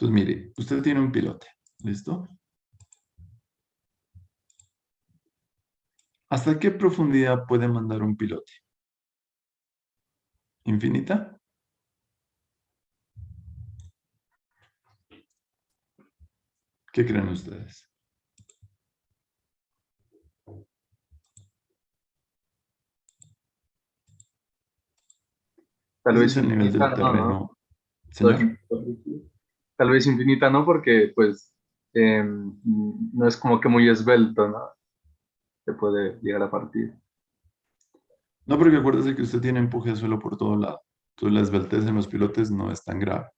Entonces, mire, usted tiene un pilote, ¿listo? ¿Hasta qué profundidad puede mandar un pilote? ¿Infinita? ¿Qué creen ustedes? Tal Ese vez es el nivel del infinita, no, ¿no? terreno, señor. Tal vez infinita, ¿no? Porque pues no es como que muy esbelto, ¿no? Se puede llegar a partir. No, porque acuérdese que usted tiene empuje de suelo por todo lado. Entonces, la esbeltez en los pilotes no es tan grave.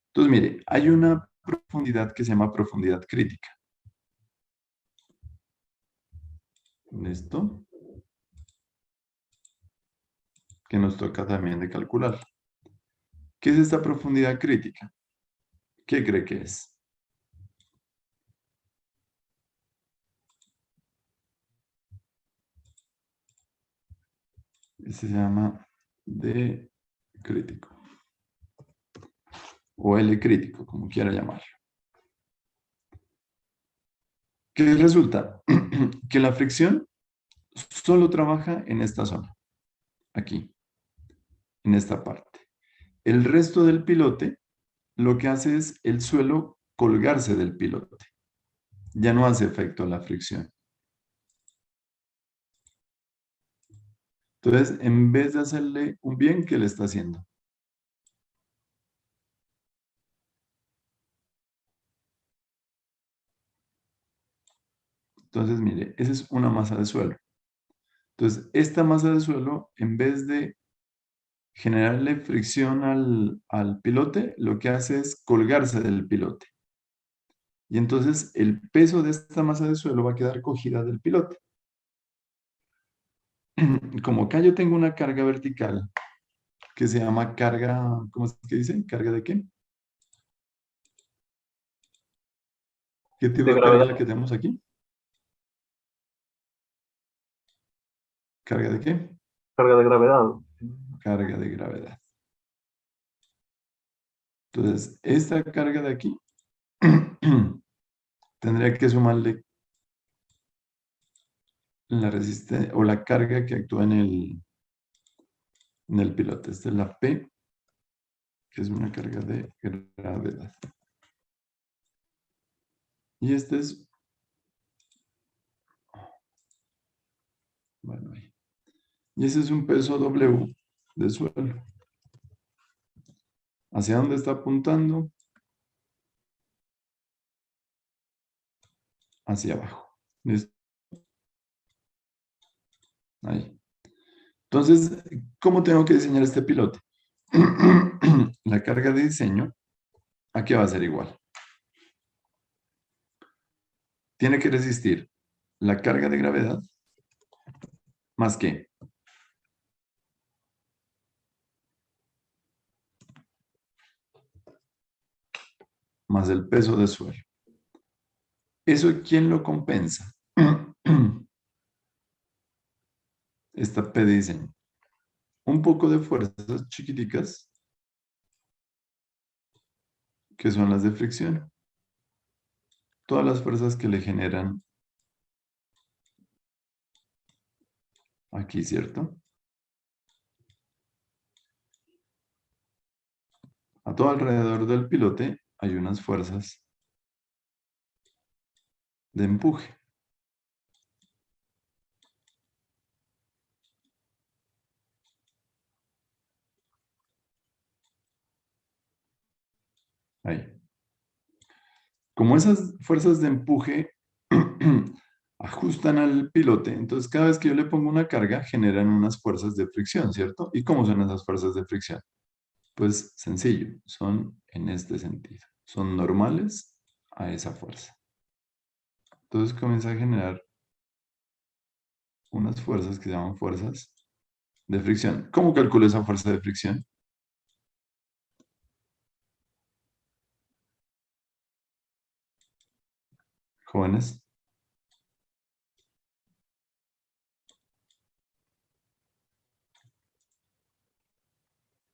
Entonces, mire, hay una profundidad que se llama profundidad crítica. ¿Listo? Que nos toca también de calcular. ¿Qué es esta profundidad crítica? ¿Qué cree que es? Ese se llama D crítico. O L crítico, como quiera llamarlo. ¿Qué resulta? Que la fricción solo trabaja en esta zona, aquí, en esta parte. El resto del pilote lo que hace es el suelo colgarse del pilote. Ya no hace efecto la fricción. Entonces, en vez de hacerle un bien, ¿qué le está haciendo? Entonces, mire, esa es una masa de suelo. Entonces, esta masa de suelo, en vez de generarle fricción al pilote, lo que hace es colgarse del pilote. Y entonces el peso de esta masa de suelo va a quedar cogida del pilote. Como acá yo tengo una carga vertical que se llama carga, ¿cómo es que dice? ¿Carga de qué? ¿Qué tipo De de carga es la gravedad, que tenemos aquí? ¿Carga de qué? carga de gravedad. Carga de gravedad. Entonces, esta carga de aquí tendría que sumarle la resistencia o la carga que actúa en el piloto. Esta es la P, que es una carga de gravedad. Y este es, bueno, ahí. Y ese es un peso W de suelo. ¿Hacia dónde está apuntando? Hacia abajo. ¿Listo? Ahí. Entonces, ¿cómo tengo que diseñar este pilote? La carga de diseño, ¿a qué va a ser igual? Tiene que resistir la carga de gravedad más qué, más el peso de suelo. ¿Eso quién lo compensa? Esta P de diseño. Un poco de fuerzas chiquiticas, que son las de fricción. Todas las fuerzas que le generan aquí, ¿cierto? A todo alrededor del pilote hay unas fuerzas de empuje. Ahí. Como esas fuerzas de empuje ajustan al pilote, entonces cada vez que yo le pongo una carga, generan unas fuerzas de fricción, ¿cierto? ¿Y cómo son esas fuerzas de fricción? Pues sencillo, son en este sentido. Son normales a esa fuerza. Entonces comienza a generar unas fuerzas que se llaman fuerzas de fricción. ¿Cómo calculo esa fuerza de fricción? Jóvenes,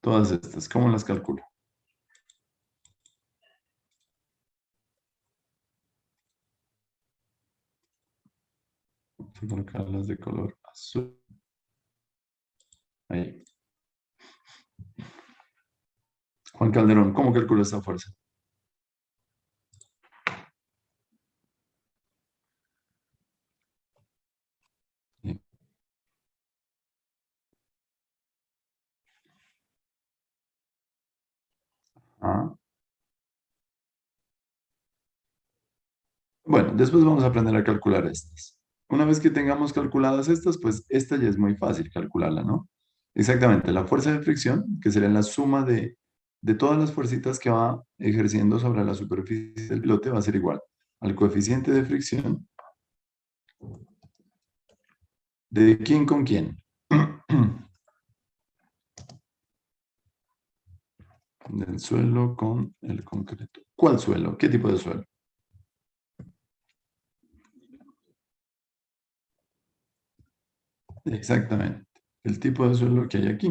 todas estas, ¿cómo las calculo? Voy a colocarlas de color azul. Ahí. Juan Calderón, ¿cómo calcula esta fuerza? Sí. Ah. Bueno, después vamos a aprender a calcular estas. Una vez que tengamos calculadas estas, pues esta ya es muy fácil calcularla, ¿no? Exactamente, la fuerza de fricción, que sería la suma de todas las fuercitas que va ejerciendo sobre la superficie del pilote, va a ser igual al coeficiente de fricción de quién con quién. Del suelo con el concreto. ¿Cuál suelo? ¿Qué tipo de suelo? Exactamente, el tipo de suelo que hay aquí.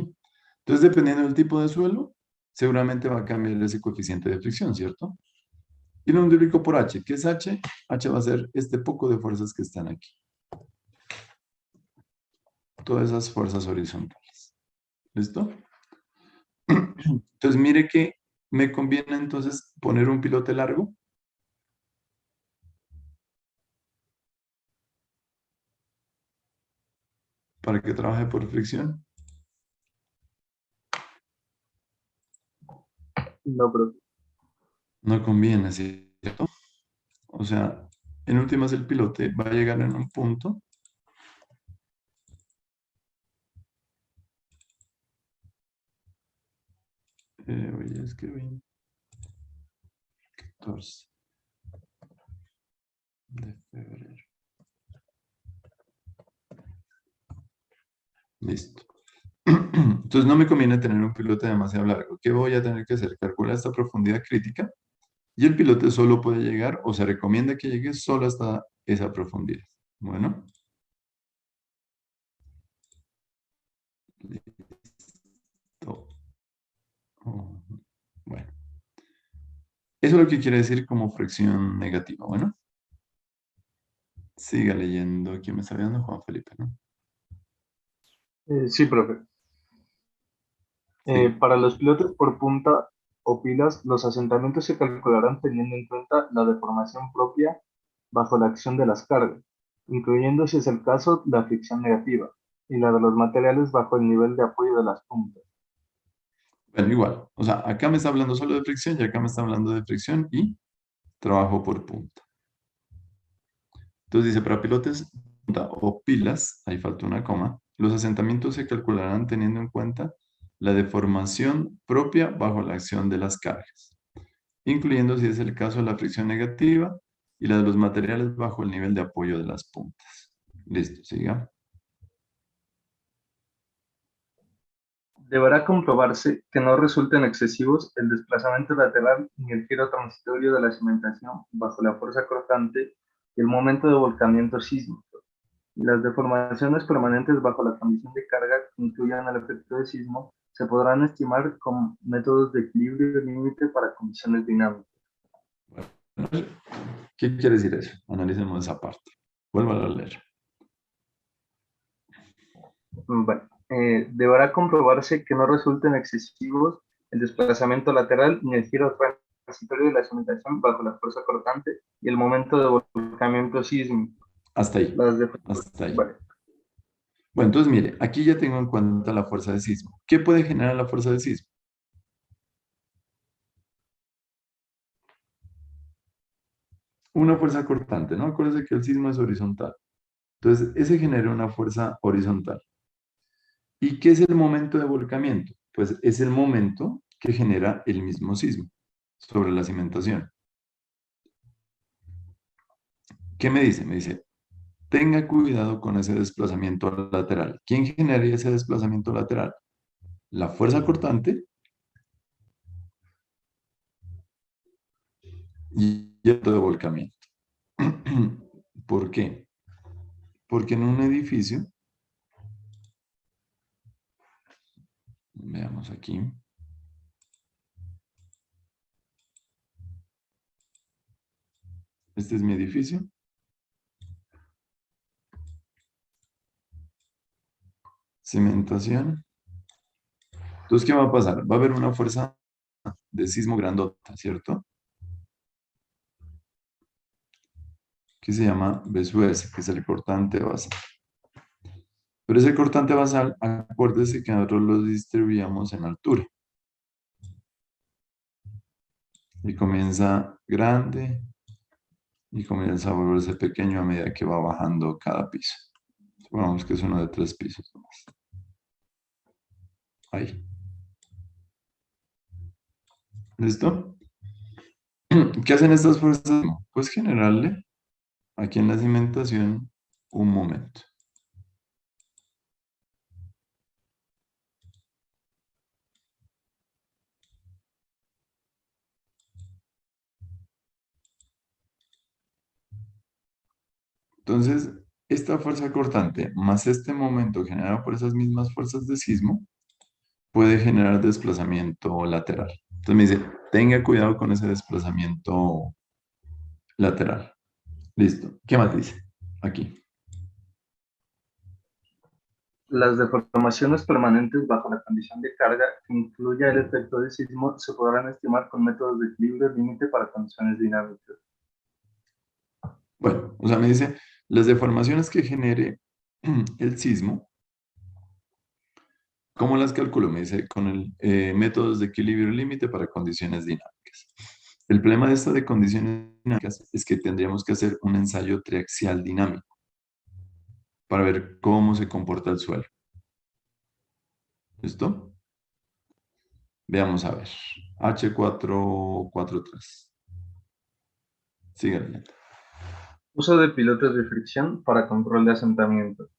Entonces, dependiendo del tipo de suelo, seguramente va a cambiar ese coeficiente de fricción, ¿cierto? Y lo multiplico por H. ¿Qué es H? H va a ser este poco de fuerzas que están aquí. Todas esas fuerzas horizontales. ¿Listo? Entonces, mire que me conviene entonces poner un pilote largo para que trabaje por fricción. No, profe. No conviene, ¿cierto? O sea, en últimas el pilote va a llegar en un punto. Oye, es que 14 de febrero. Listo. Entonces no me conviene tener un pilote demasiado largo. ¿Qué voy a tener que hacer? Calcular esta profundidad crítica y el pilote solo puede llegar o se recomienda que llegue solo hasta esa profundidad. Bueno, listo. Oh, bueno, eso es lo que quiere decir como fricción negativa. Bueno, siga leyendo. ¿Quién me está viendo? Juan Felipe, ¿no? Sí, profe. Sí. Para los pilotes por punta o pilas, los asentamientos se calcularán teniendo en cuenta la deformación propia bajo la acción de las cargas, incluyendo, si es el caso, la fricción negativa y la de los materiales bajo el nivel de apoyo de las puntas. Bueno, igual. O sea, acá me está hablando solo de fricción y acá me está hablando de fricción y trabajo por punta. Entonces dice, para pilotes punta o pilas, ahí falta una coma, los asentamientos se calcularán teniendo en cuenta la deformación propia bajo la acción de las cargas, incluyendo, si es el caso, la fricción negativa y la de los materiales bajo el nivel de apoyo de las puntas. Listo, siga. Deberá comprobarse que no resulten excesivos el desplazamiento lateral ni el giro transitorio de la cimentación bajo la fuerza cortante y el momento de volcamiento sísmico, y las deformaciones permanentes bajo la condición de carga que incluyan el efecto de sismo se podrán estimar con métodos de equilibrio límite para condiciones dinámicas. ¿Qué quiere decir eso? Analicemos esa parte. Vuelvo a leer. Bueno, deberá comprobarse que no resulten excesivos el desplazamiento lateral ni el giro transitorio de la cimentación bajo la fuerza cortante y el momento de volcamiento sísmico. Hasta ahí. Las de... Hasta ahí. Vale. Bueno, entonces mire, aquí ya tengo en cuenta la fuerza de sismo. ¿Qué puede generar la fuerza de sismo? Una fuerza cortante, ¿no? Acuérdense que el sismo es horizontal. Entonces, ese genera una fuerza horizontal. ¿Y qué es el momento de volcamiento? Pues es el momento que genera el mismo sismo sobre la cimentación. ¿Qué me dice? Me dice, tenga cuidado con ese desplazamiento lateral. ¿Quién generaría ese desplazamiento lateral? La fuerza cortante y el de volcamiento. ¿Por qué? Porque en un edificio, veamos aquí, este es mi edificio. cimentación. Entonces, ¿qué va a pasar? Va a haber una fuerza de sismo grandota, ¿cierto? Que se llama BSUS, que es el cortante basal. Pero ese cortante basal, acuérdese que nosotros lo distribuíamos en altura. Y comienza grande y comienza a volverse pequeño a medida que va bajando cada piso. Supongamos que es uno de 3 pisos nomás. Ahí. ¿Listo? ¿Qué hacen estas fuerzas? Pues generarle aquí en la cimentación un momento. Entonces, esta fuerza cortante más este momento generado por esas mismas fuerzas de sismo puede generar desplazamiento lateral. Entonces me dice, tenga cuidado con ese desplazamiento lateral. Listo. ¿Qué más dice? Aquí. Las deformaciones permanentes bajo la condición de carga que incluya el efecto de sismo se podrán estimar con métodos de equilibrio límite para condiciones dinámicas. Bueno, o sea, me dice, las deformaciones que genere el sismo, ¿cómo las calculo? Me dice, con el métodos de equilibrio límite para condiciones dinámicas. El problema de esta de condiciones dinámicas es que tendríamos que hacer un ensayo triaxial dinámico para ver cómo se comporta el suelo. ¿Listo? Veamos a ver. H443. Sigue leyendo. Uso de pilotes de fricción para control de asentamientos.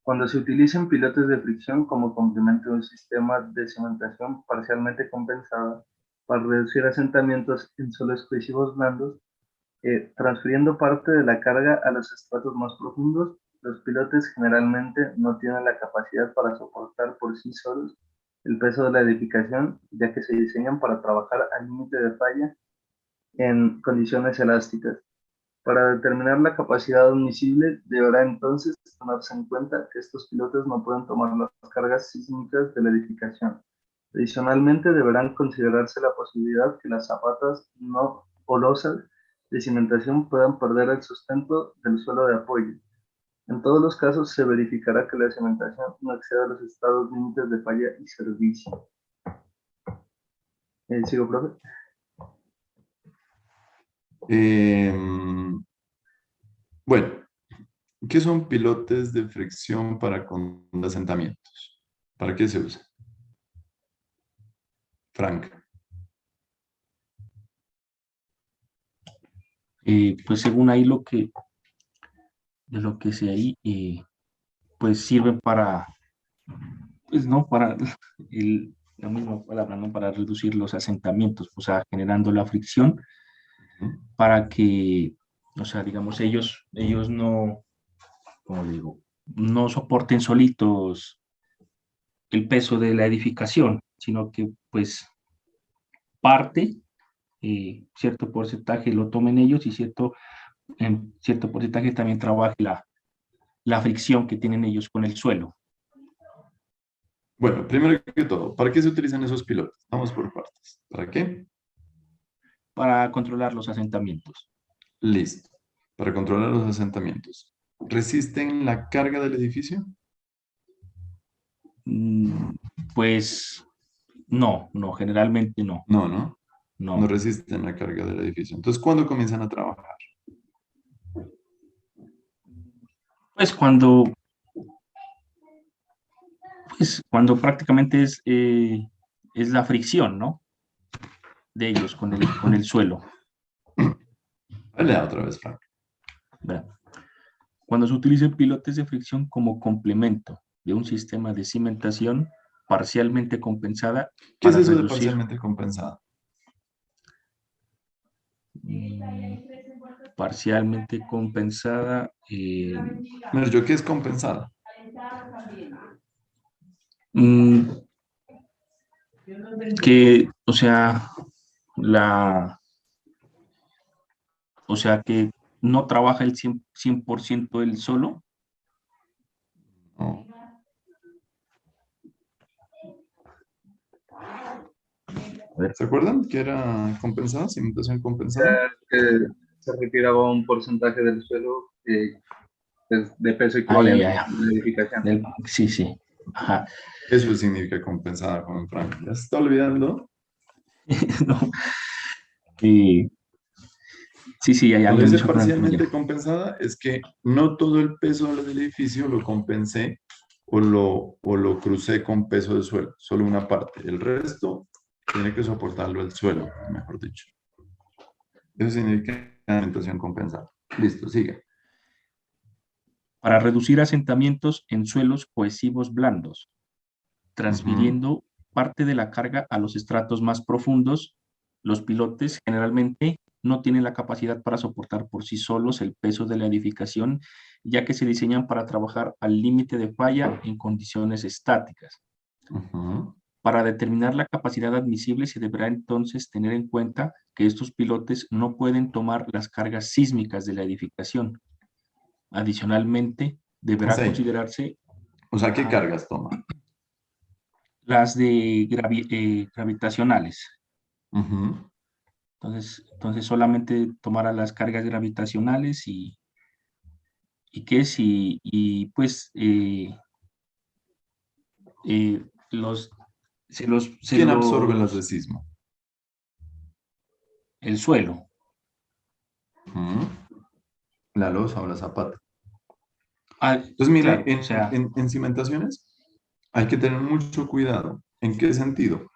Cuando se utilizan pilotes de fricción como complemento de un sistema de cimentación parcialmente compensada para reducir asentamientos en suelos explosivos blandos, transfiriendo parte de la carga a los estratos más profundos, los pilotes generalmente no tienen la capacidad para soportar por sí solos el peso de la edificación, ya que se diseñan para trabajar al límite de falla en condiciones elásticas. Para determinar la capacidad admisible, deberá entonces tomarse en cuenta que estos pilotes no pueden tomar las cargas sísmicas de la edificación. Adicionalmente, deberán considerarse la posibilidad que las zapatas no o losas de cimentación puedan perder el sustento del suelo de apoyo. En todos los casos, se verificará que la cimentación no exceda los estados límites de falla y servicio. ¿Sigo, profe? Bueno, ¿qué son pilotes de fricción para con asentamientos? ¿Para qué se usa? Frank. Pues según ahí de lo que sé ahí, pues sirven para, pues no, para la misma palabra, ¿no? Para reducir los asentamientos, o sea, generando la fricción para que, o sea, digamos, ellos no, como digo, no soporten solitos el peso de la edificación, sino que pues parte, cierto porcentaje lo tomen ellos y en cierto porcentaje también trabaje la fricción que tienen ellos con el suelo. Bueno, primero que todo, ¿para qué se utilizan esos pilotes? Vamos por partes. ¿Para qué? Para controlar los asentamientos. Listo. Para controlar los asentamientos. ¿Resisten la carga del edificio? Mm, Pues no, generalmente no, No, ¿no? No no. resisten la carga del edificio. Entonces, ¿cuándo comienzan a trabajar? Pues cuando prácticamente es la fricción, ¿no? De ellos con el suelo. Lea otra vez, Frank. ¿Verdad? Cuando se utilicen pilotes de fricción como complemento de un sistema de cimentación parcialmente compensada ¿Qué es para eso de reducir parcialmente compensado? mm, parcialmente compensada, Mira, ¿yo qué es compensada? mm, que, o sea, la, o sea que no trabaja el 100% él solo. No. ver. ¿Se acuerdan que era compensada, cimentación compensada? Que se retiraba un porcentaje del suelo de peso Ah, ya, equivalente ya, ya. a la edificación. Sí, sí. Ajá. Eso significa compensada, joven Frank. ¿Ya se está olvidando? No, eh, sí, sí, ya Cuando me dice hizo Franklin ya. parcialmente compensada, es que no todo el peso del edificio lo compensé o lo crucé con peso de suelo, solo una parte. El resto tiene que soportarlo el suelo, mejor dicho. Eso significa cimentación compensada. Listo, siga. Para reducir asentamientos en suelos cohesivos blandos, Ujú. transfiriendo parte de la carga a los estratos más profundos, los pilotes generalmente no tienen la capacidad para soportar por sí solos el peso de la edificación, ya que se diseñan para trabajar al límite de falla en condiciones estáticas. Ujú. Para determinar la capacidad admisible se deberá entonces tener en cuenta que estos pilotes no pueden tomar las cargas sísmicas de la edificación. Adicionalmente, deberá Hasta ahí. considerarse O sea, ¿qué ajá, cargas toma? las de gravitacionales. Ujú. Entonces solamente tomará las cargas gravitacionales y qué si, y pues los, ¿Quién absorbe las de sismo? el suelo. Ujú. La losa o la zapata. Ah, Entonces, mire, claro, o sea, en cimentaciones hay que tener mucho cuidado. ¿En qué sentido?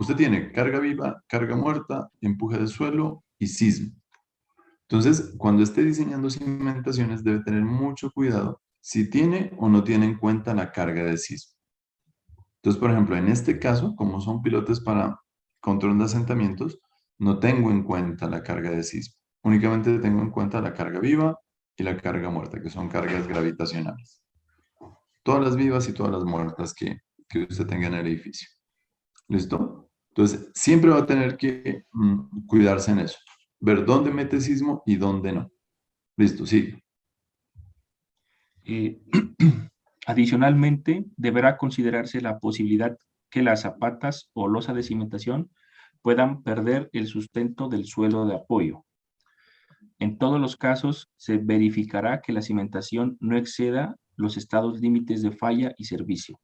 Usted tiene carga viva, carga muerta, empuje de suelo y sismo. Entonces, cuando esté diseñando cimentaciones, debe tener mucho cuidado si tiene o no tiene en cuenta la carga de sismo. Entonces, por ejemplo, en este caso, como son pilotes para control de asentamientos, no tengo en cuenta la carga de sismo. Únicamente tengo en cuenta la carga viva y la carga muerta, que son cargas gravitacionales. Todas las vivas y todas las muertas que usted tenga en el edificio. ¿Listo? Entonces, siempre va a tener que cuidarse en eso. Ver dónde mete sismo y dónde no. Listo, sí. eh, adicionalmente, deberá considerarse la posibilidad que las zapatas o losa de cimentación puedan perder el sustento del suelo de apoyo. En todos los casos, se verificará que la cimentación no exceda los estados límites de falla y servicio.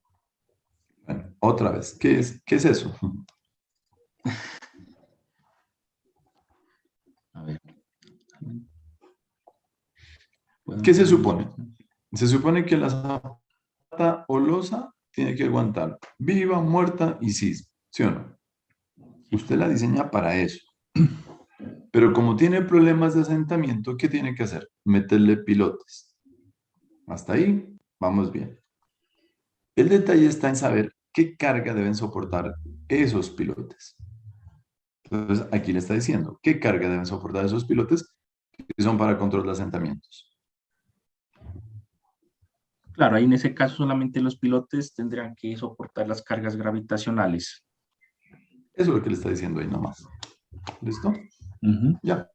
Bueno, otra vez, ¿qué es eso? A ver, ¿Qué pueden se perder el supone? sustento. Se supone que la zapata o losa tiene que aguantar viva, muerta y sismo, ¿sí o no? Sí. Usted la diseña para eso. Pero como tiene problemas de asentamiento, ¿qué tiene que hacer? Meterle pilotes. Hasta ahí, vamos bien. El detalle está en saber qué carga deben soportar esos pilotes. Entonces, aquí le está diciendo qué carga deben soportar esos pilotes que son para control de asentamientos. Claro, ahí en ese caso solamente los pilotes tendrán que soportar las cargas gravitacionales. Eso es lo que le está diciendo ahí nomás. ¿Listo? Ujú. Ya.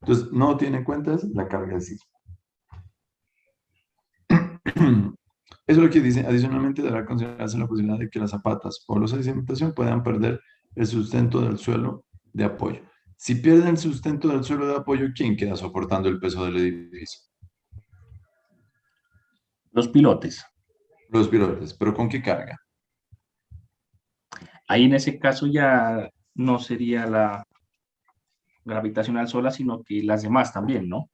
Entonces, no tiene en cuenta es la carga de sismo. Eso es lo que dice. Adicionalmente, deberá considerarse la posibilidad de que las zapatas o los de cimentación puedan perder el sustento del suelo de apoyo. Si pierden el sustento del suelo de apoyo, ¿quién queda soportando el peso del edificio? Los pilotes. Los pilotes. ¿Pero con qué carga? Ahí en ese caso ya no sería la gravitacional sola, sino que las demás también, ¿no?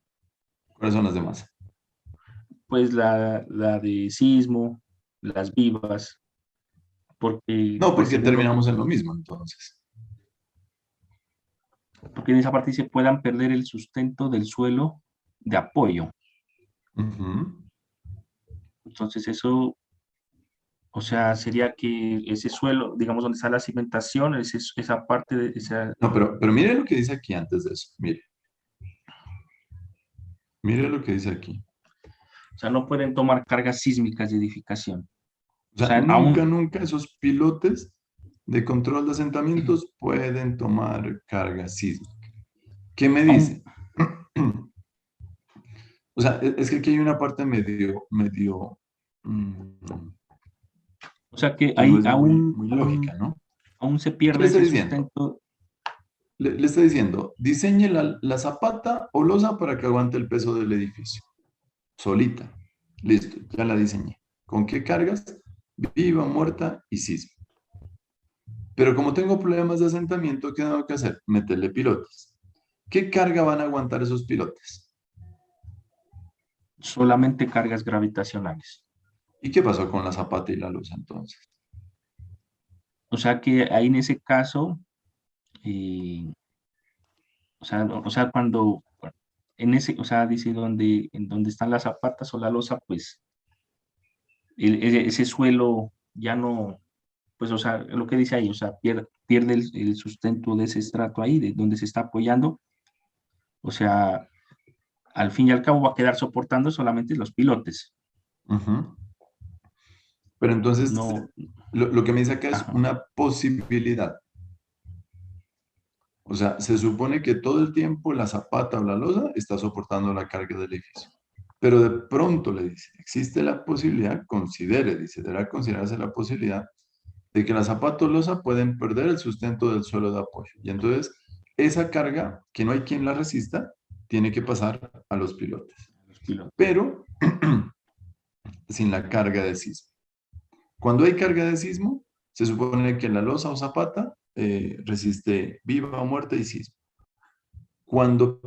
¿Cuáles son las demás? Pues la de sismo, las vivas, porque No, pues porque tendremos, terminamos en lo mismo, entonces. porque en esa parte se puedan perder el sustento del suelo de apoyo. Ujú. Entonces eso, o sea, sería que ese suelo, digamos, donde está la cimentación, esa parte de esa, No, pero mire lo que dice aquí antes de eso. Mire lo que dice aquí. o sea, no pueden tomar cargas sísmicas de edificación. O O sea, sea, nunca, aún, nunca esos pilotes de control de asentamientos pueden tomar carga sísmica. ¿Qué me aún, dice? O sea, es que aquí hay una parte mm, o sea que que no hay es muy, aún, muy lógica, ¿no? aún se ¿Qué le pierde está ese diciendo? sustento. Le está diciendo, diseñe la zapata o losa para que aguante el peso del edificio. Solita. Listo, ya la diseñé. ¿Con qué cargas? Viva, muerta y sismo. Pero como tengo problemas de asentamiento, ¿qué tengo que hacer? Meterle pilotes. ¿Qué carga van a aguantar esos pilotes? Solamente cargas gravitacionales. ¿Y qué pasó con la zapata y la losa entonces? O sea que ahí en ese caso, eh, cuando bueno, en ese, o sea, dice en donde están las zapatas o la losa, pues ese suelo ya no, pues, o sea, lo que dice ahí, o sea, pierde el sustento de ese estrato ahí, de donde se está apoyando. O sea, al fin y al cabo va a quedar soportando solamente los pilotes. Ujú. Pero entonces, No, lo que me dice acá es ajá, una posibilidad. O sea, se supone que todo el tiempo la zapata o la losa está soportando la carga del edificio. Pero de pronto le dice, existe la posibilidad, considere, dice, deberá considerarse la posibilidad de que la zapata o losa pueden perder el sustento del suelo de apoyo. Y entonces, esa carga, que no hay quien la resista, tiene que pasar a los pilotes. los pilotos. Pero sin la carga de sismo. Cuando hay carga de sismo, se supone que la losa o zapata resiste viva o muerte y sismo. Cuando,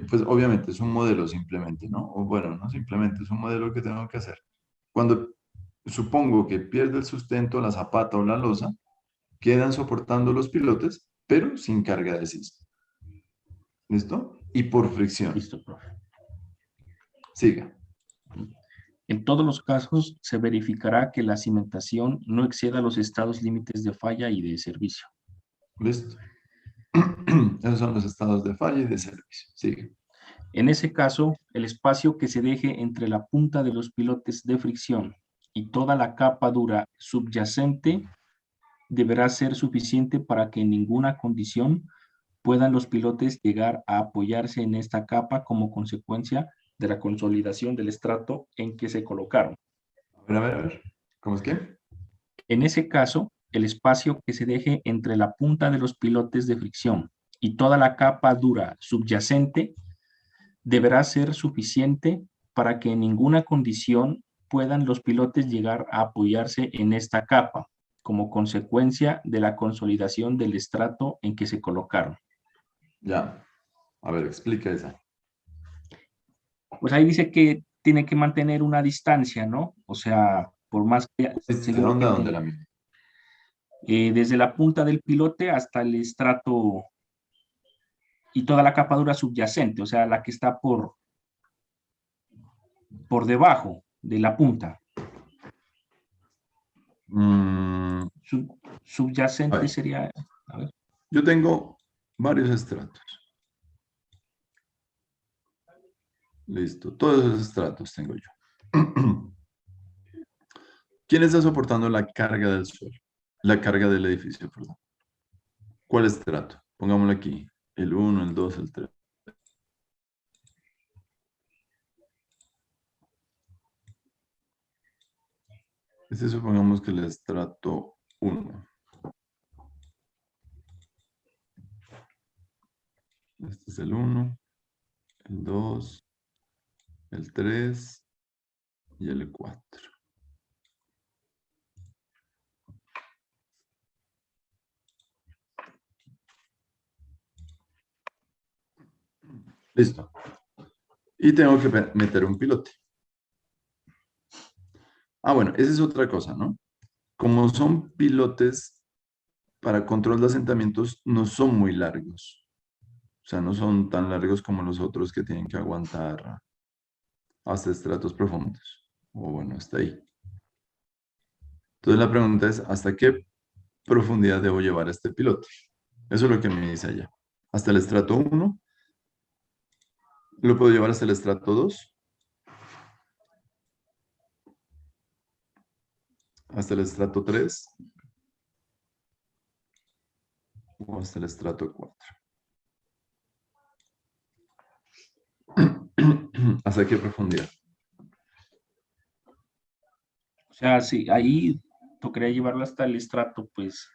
pues obviamente es un modelo simplemente, ¿no? O bueno, no simplemente, es un modelo que tengo que hacer. Cuando supongo que pierde el sustento la zapata o la losa, quedan soportando los pilotes, pero sin carga de sismo. ¿Listo? Y por fricción. Listo, profe. Siga. En todos los casos se verificará que la cimentación no exceda los estados límites de falla y de servicio. ¿Listo? Esos son los estados de falla y de servicio. Sigue. En ese caso, el espacio que se deje entre la punta de los pilotes de fricción y toda la capa dura subyacente deberá ser suficiente para que en ninguna condición puedan los pilotes llegar a apoyarse en esta capa como consecuencia de la consolidación del estrato en que se colocaron. A ver. ¿Cómo es que? En ese caso, el espacio que se deje entre la punta de los pilotes de fricción y toda la capa dura subyacente deberá ser suficiente para que en ninguna condición puedan los pilotes llegar a apoyarse en esta capa, como consecuencia de la consolidación del estrato en que se colocaron. Ya. A ver, explica esa. Pues ahí dice que tiene que mantener una distancia, ¿no? O sea, por más que, ¿De según lo dónde que a dónde la entiendo, mide? desde la punta del pilote hasta el estrato y toda la capa dura subyacente, o sea, la que está por debajo de la punta. Mm, a Subyacente ver, sería, a ver, yo tengo varios estratos. Listo. Todos esos estratos tengo yo. ¿Quién está soportando la carga del suelo? La carga del edificio, perdón. ¿Cuál estrato? Pongámoslo aquí. El 1, el 2, el 3. Este supongamos que el estrato 1. Este es el 1, el 2, el 3 y el 4. Listo. Y tengo que meter un pilote. Ah, bueno, esa es otra cosa, ¿no? Como son pilotes para control de asentamientos, no son muy largos. O sea, no son tan largos como los otros que tienen que aguantar hasta estratos profundos. O bueno, hasta ahí. Entonces la pregunta es, ¿hasta qué profundidad debo llevar este pilote? Eso es lo que me dice allá. Hasta el estrato 1. ¿Lo puedo llevar hasta el estrato 2? ¿Hasta el estrato 3? ¿O hasta el estrato 4? ¿Hasta qué profundidad? o sea, sí, ahí tocaría llevarlo hasta el estrato, pues,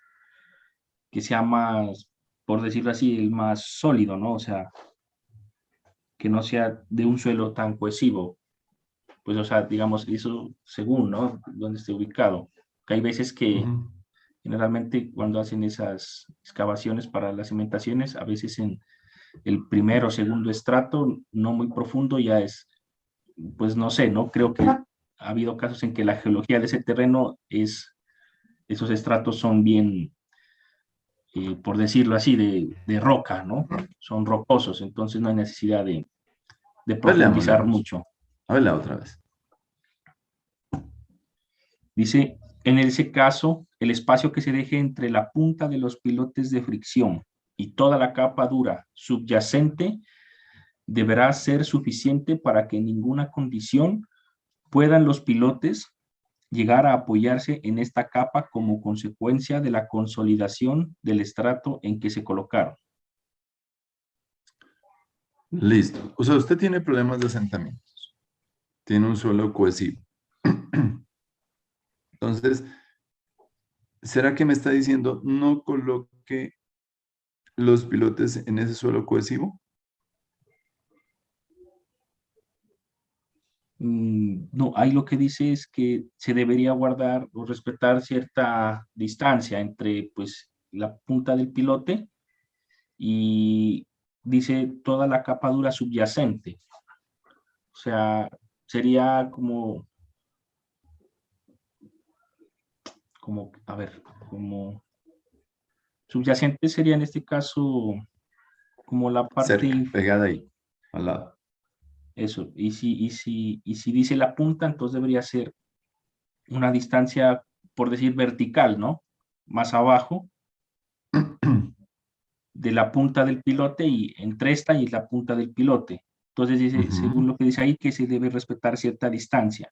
que sea más, por decirlo así, el más sólido, ¿no? O sea, que no sea de un suelo tan cohesivo. Pues, o sea, digamos, eso según, ¿no? Donde esté ubicado. Que hay veces que Ujú. generalmente cuando hacen esas excavaciones para las cimentaciones, a veces en el primer o segundo estrato, no muy profundo, ya es, pues no sé, ¿no? Creo que ha habido casos en que la geología de ese terreno es, esos estratos son bien, por decirlo así, de roca, ¿no? Son rocosos, entonces no hay necesidad de A ver, leamos, profundizar leamos. mucho. A ver, la otra vez. Dice, en ese caso, el espacio que se deje entre la punta de los pilotes de fricción y toda la capa dura subyacente deberá ser suficiente para que en ninguna condición puedan los pilotes llegar a apoyarse en esta capa como consecuencia de la consolidación del estrato en que se colocaron. Listo. O sea, usted tiene problemas de asentamientos. Tiene un suelo cohesivo. Entonces, ¿será que me está diciendo no coloque los pilotes en ese suelo cohesivo? No, ahí lo que dice es que se debería guardar o respetar cierta distancia entre pues la punta del pilote y dice toda la capa dura subyacente. O sea, sería como, a ver, como subyacente sería en este caso como la Cerca, parte, pegada ahí, al lado. eso, y si dice la punta, entonces debería ser una distancia, por decir, vertical, ¿no? Más abajo de la punta del pilote y entre esta y la punta del pilote. Entonces dice, según Ujú. lo que dice ahí, que se debe respetar cierta distancia.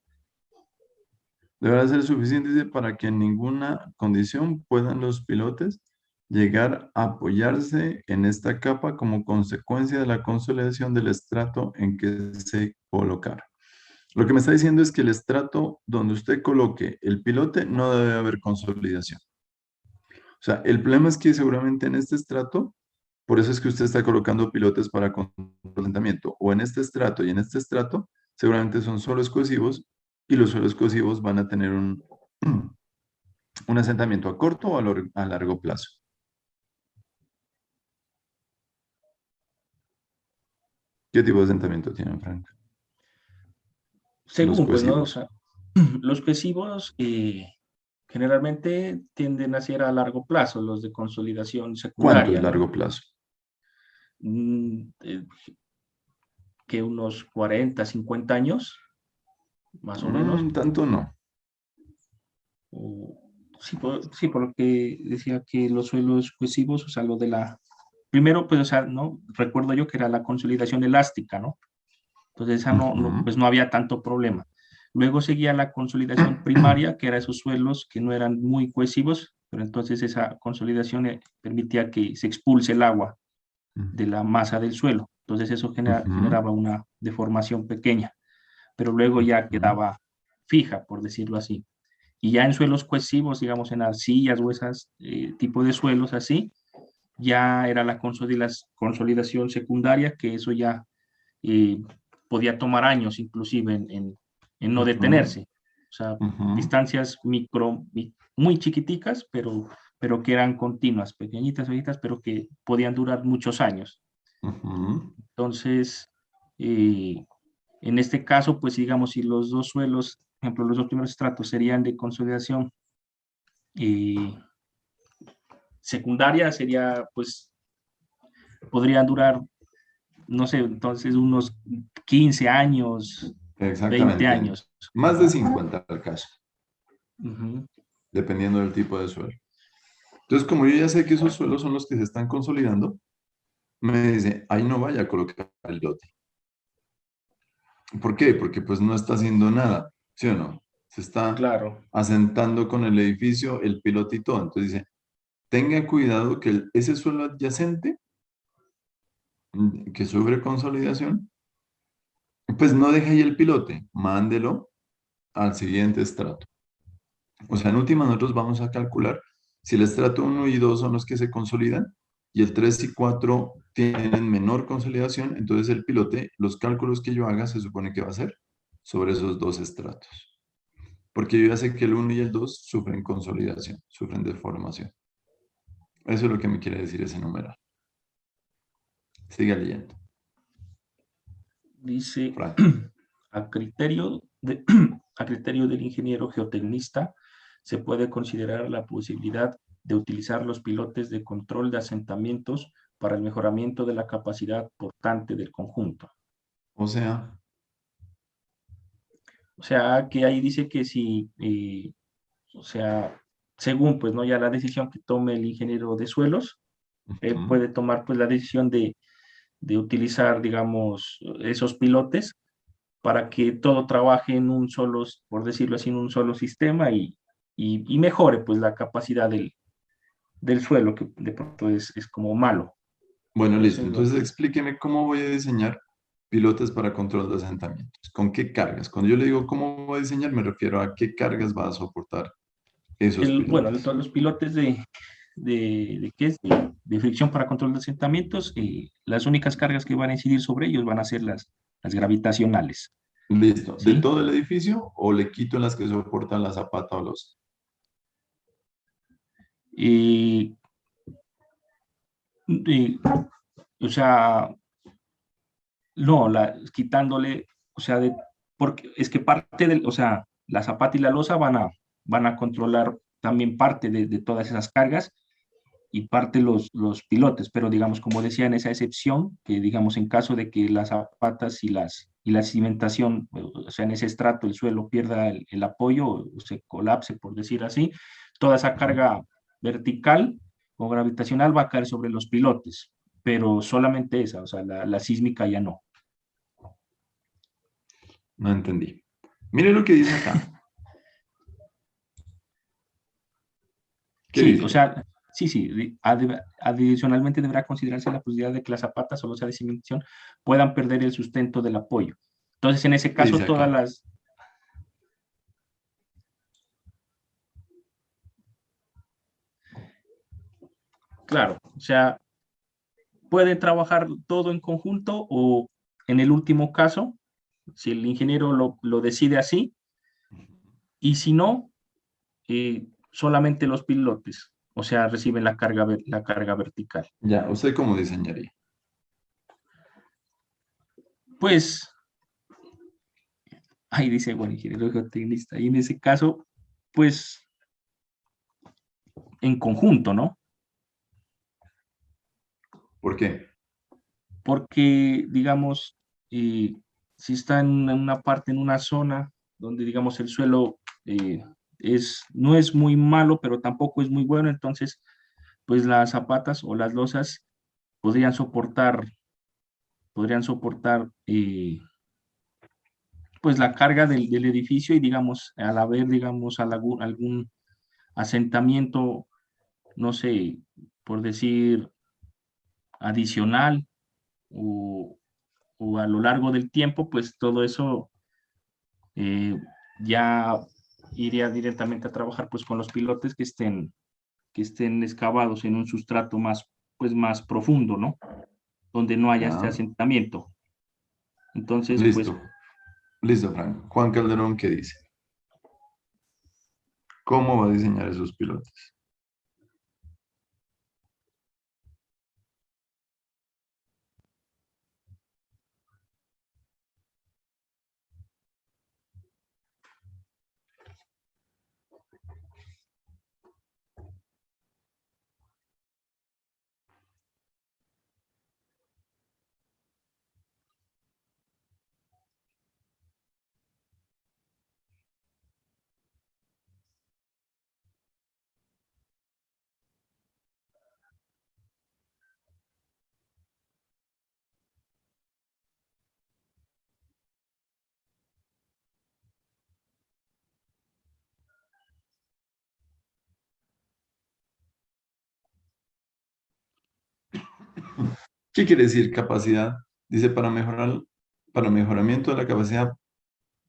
Deberá ser suficiente dice, para que en ninguna condición puedan los pilotes llegar a apoyarse en esta capa como consecuencia de la consolidación del estrato en que se colocaron. Lo que me está diciendo es que el estrato donde usted coloque el pilote no debe haber consolidación. O sea, el problema es que seguramente en este estrato, por eso es que usted está colocando pilotes para asentamiento, o en este estrato y en este estrato, seguramente son suelos cohesivos y los suelos cohesivos van a tener un asentamiento a corto o a largo plazo. ¿Qué tipo de asentamiento tienen, Frank? Los Según, pues, ¿no? O cohesivos. sea, los cohesivos generalmente tienden a ser a largo plazo, los de consolidación ¿Cuánto es secundaria, ¿no? largo plazo? Mm, que unos 40, 50 años, más o menos. Tanto no. O- sí, por lo que decía que los suelos cohesivos, o sea, lo de la... Primero, pues, o sea, ¿no? Recuerdo yo que era la consolidación elástica, ¿no? Entonces, esa Ujú. pues no había tanto problema. Luego seguía la consolidación primaria, que eran esos suelos que no eran muy cohesivos, pero entonces esa consolidación permitía que se expulse el agua de la masa del suelo. Entonces eso Ujú. generaba una deformación pequeña, pero luego ya Ujú. quedaba fija, por decirlo así. Y ya en suelos cohesivos, digamos en arcillas o esos tipo de suelos así, ya era la consolidación secundaria, que eso ya eh, podía tomar años inclusive en no Ujú. detenerse. O sea, Ujú. distancias muy chiquiticas, pero que eran continuas, pequeñitas, pequeñitas, pero que podían durar muchos años. Ujú. Entonces, eh, en este caso, pues digamos, si los dos suelos, por ejemplo, los dos primeros estratos serían de consolidación eh, secundaria, sería, pues, podrían durar, no sé, entonces unos 15 años, 20 Exactamente. años. Más de Ajá. 50 al caso, Ujú. dependiendo del tipo de suelo. Entonces, como yo ya sé que esos suelos son los que se están consolidando, me dice, ahí no vaya a colocar el lote. ¿Por qué? Porque pues no está haciendo nada, ¿sí o no? Se está Claro. asentando con el edificio, el piloto y todo. Entonces dice, tenga cuidado que ese suelo adyacente, que sufre consolidación, pues no deje ahí el pilote, mándelo al siguiente estrato. O sea, en última nosotros vamos a calcular Si el estrato 1 y 2 son los que se consolidan y el 3 y 4 tienen menor consolidación, entonces el pilote, los cálculos que yo haga se supone que va a ser sobre esos dos estratos. Porque yo ya sé que el 1 y el 2 sufren consolidación, sufren deformación. Eso es lo que me quiere decir ese numeral. Siga leyendo. Dice, Frank. a criterio, a criterio del ingeniero geotecnista, se puede considerar la posibilidad de utilizar los pilotes de control de asentamientos para el mejoramiento de la capacidad portante del conjunto. O sea, O sea, que ahí dice que si, o sea, según pues, ¿no? Ya la decisión que tome el ingeniero de suelos, puede tomar pues la decisión de utilizar, digamos, esos pilotes para que todo trabaje en un solo, por decirlo así, en un solo sistema y mejore pues la capacidad del suelo, que de pronto es como malo. bueno, listo. Entonces, Entonces explíqueme cómo voy a diseñar pilotes para control de asentamientos. ¿Con qué cargas? Cuando yo le digo cómo voy a diseñar, me refiero a qué cargas va a soportar esos bueno, pilotes. todos los pilotes ¿qué es? De fricción para control de asentamientos, las únicas cargas que van a incidir sobre ellos van a ser las gravitacionales, Listo. ¿De ¿sí? todo el edificio o le quito las que soportan la zapata o los... Y, y, o sea, no, quitándole, o sea, porque es que parte del, o sea, la zapata y la losa van a controlar también parte de todas esas cargas y parte los pilotes, pero digamos, como decía en esa excepción, que digamos en caso de que las zapatas y la cimentación, o sea, en ese estrato el suelo pierda el apoyo o se colapse, por decir así, toda esa carga vertical o gravitacional va a caer sobre los pilotes, pero solamente esa, o sea, la sísmica ya no. No entendí. Mire lo que dice acá. ¿Qué Sí, o dice? sea, sí, sí, adicionalmente deberá considerarse la posibilidad de que las zapatas o losas de cimentación puedan perder el sustento del apoyo. Entonces, en ese ¿Qué caso, dice todas acá? las, claro, o sea, pueden trabajar todo en conjunto o en el último caso, si el ingeniero lo decide así, y si no, solamente los pilotes, o sea, reciben la carga vertical. Ya, ¿usted cómo diseñaría? Pues, ahí dice, bueno, ingeniero geotecnista, y en ese caso, pues, en conjunto, ¿no? ¿Por qué? Porque, digamos, si está en una parte, en una zona donde, digamos, el suelo no es muy malo, pero tampoco es muy bueno, entonces, pues las zapatas o las losas podrían soportar, podrían soportar, pues la carga del edificio y, digamos, al haber, digamos, algún asentamiento, no sé, por decir, adicional o, o a lo largo del tiempo, pues todo eso eh, ya iría directamente a trabajar pues con los pilotes que estén excavados en un sustrato pues más profundo, ¿no? Donde no haya este Ya, asentamiento. Entonces, pues, listo. Listo, Frank. Juan Calderón, ¿qué dice? ¿Cómo va a diseñar esos pilotes? ¿Qué quiere decir capacidad? Dice para mejoramiento de la capacidad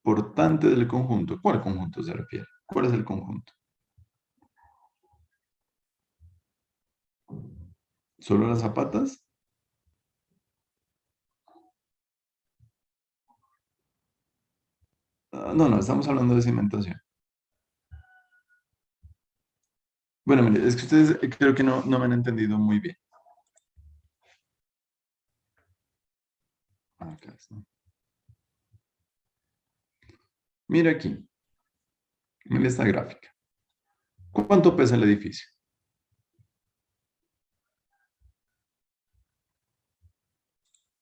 portante del conjunto. ¿Cuál conjunto se refiere? ¿Cuál es el conjunto? ¿Solo las zapatas? No, no, estamos hablando de cimentación. Bueno, mire, es que ustedes creo que no me han entendido muy bien. Acá está. Mira aquí, mira esta gráfica. ¿Cuánto pesa el edificio?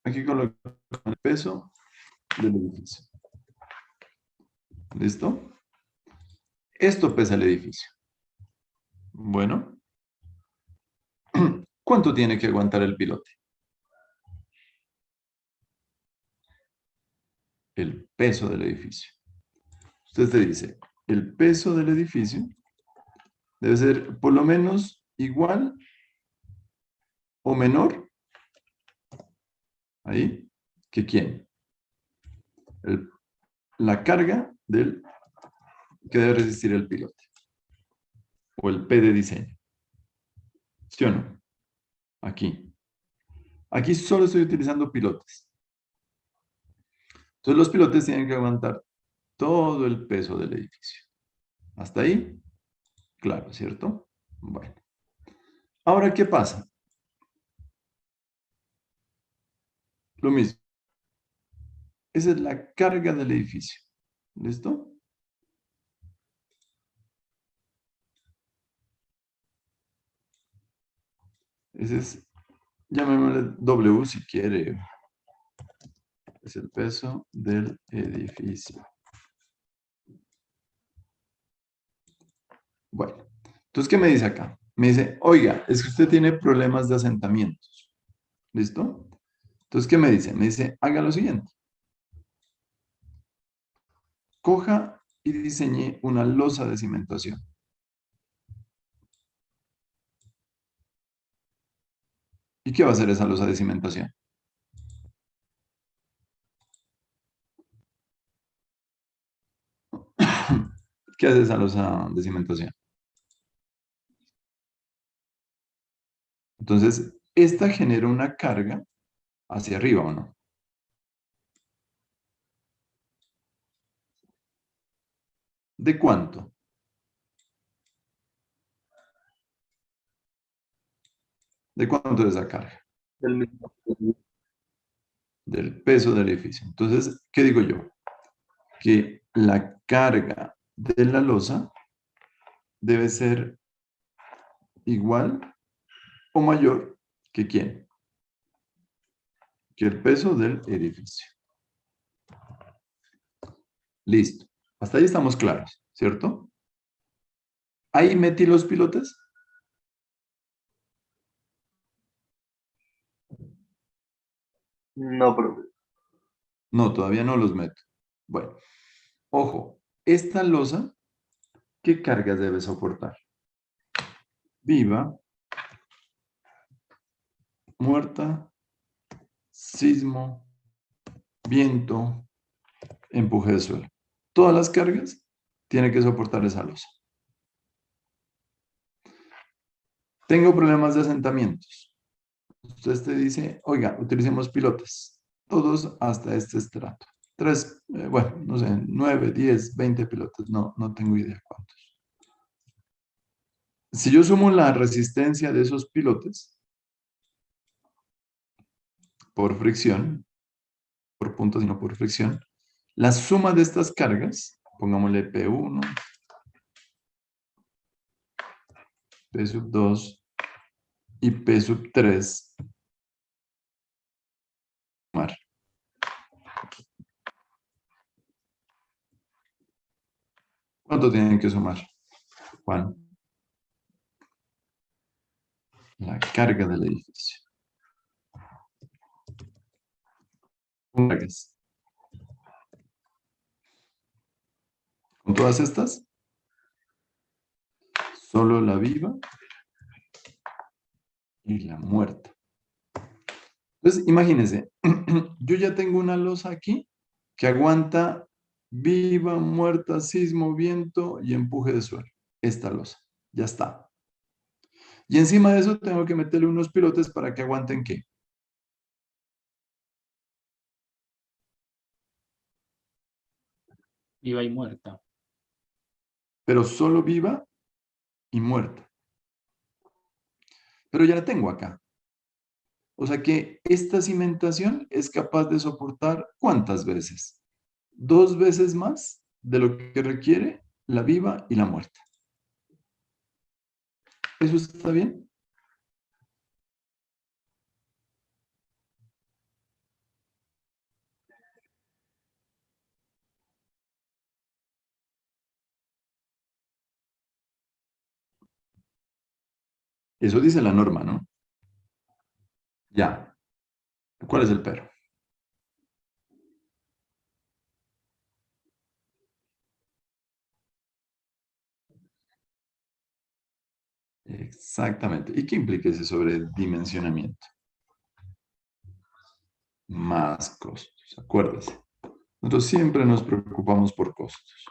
Aquí coloco el peso del edificio. ¿Listo? Esto pesa el edificio. Bueno, ¿cuánto tiene que aguantar el pilote? El peso del edificio. Usted te dice, el peso del edificio debe ser por lo menos igual o menor, ahí, que quién. La carga que debe resistir el pilote. O el P de diseño. ¿Sí o no? Aquí. Aquí solo estoy utilizando pilotes. Entonces los pilotes tienen que aguantar todo el peso del edificio. ¿Hasta ahí? Claro, ¿cierto? Bueno. Ahora, ¿qué pasa? Lo mismo. Esa es la carga del edificio. ¿Listo? Ese es, llamémosle W si quiere. Es el peso del edificio. Bueno, entonces, ¿qué me dice acá? Me dice, oiga, es que usted tiene problemas de asentamientos. ¿Listo? Entonces, ¿qué me dice? Me dice, haga lo siguiente. Coja y diseñe una losa de cimentación. ¿Y qué va a hacer esa losa de cimentación? ¿Qué hace esa losa de cimentación? Entonces, esta genera una carga hacia arriba, ¿o no? ¿De cuánto? ¿De cuánto es esa carga? Del mismo. Del peso del edificio. Entonces, ¿qué digo yo? Que la carga de la losa debe ser igual o mayor que ¿quién? Que el peso del edificio. Listo. Hasta ahí estamos claros, ¿cierto? Ahí metí los pilotes. No, profe. No, todavía no los meto. Bueno, ojo, esta losa, ¿qué cargas debe soportar? Viva, muerta, sismo, viento, empuje de suelo. Todas las cargas tiene que soportar esa losa. Tengo problemas de asentamientos. Entonces te dice, oiga, utilicemos pilotes. Todos hasta este estrato. 3, bueno, no sé, 9, 10, 20 pilotes. No tengo idea cuántos. Si yo sumo la resistencia de esos pilotes por fricción, por puntos, sino por fricción, la suma de estas cargas, pongámosle P1, P sub 2 y P sub 3, ¿cuánto tienen que sumar, Juan? La carga del edificio. Cargas. Con todas estas, solo la viva y la muerta. Entonces, imagínense, yo ya tengo una losa aquí que aguanta viva, muerta, sismo, viento y empuje de suelo. Esta losa, ya está. Y encima de eso tengo que meterle unos pilotes para que aguanten ¿qué? Viva y muerta. Pero solo viva y muerta. Pero ya la tengo acá. O sea que esta cimentación es capaz de soportar ¿cuántas veces? 2 veces más de lo que requiere la viva y la muerta. ¿Eso está bien? Eso dice la norma, ¿no? Ya. ¿Cuál es el pero? Exactamente. ¿Y qué implica ese sobredimensionamiento? Más costos, acuérdese. Nosotros siempre nos preocupamos por costos.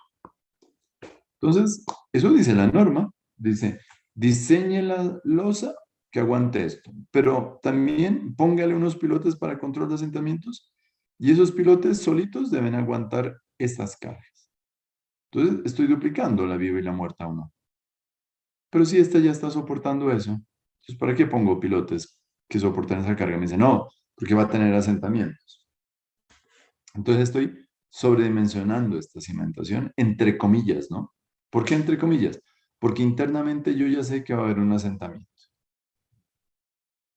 Entonces, eso dice la norma. Dice, diseñe la losa que aguante esto, pero también póngale unos pilotes para control de asentamientos y esos pilotes solitos deben aguantar estas cargas. Entonces, estoy duplicando la viva y la muerta o no. Pero si esta ya está soportando eso, entonces, ¿para qué pongo pilotes que soportan esa carga? Me dice, no, porque va a tener asentamientos. Entonces, estoy sobredimensionando esta cimentación, entre comillas, ¿no? ¿Por qué entre comillas? Porque internamente yo ya sé que va a haber un asentamiento.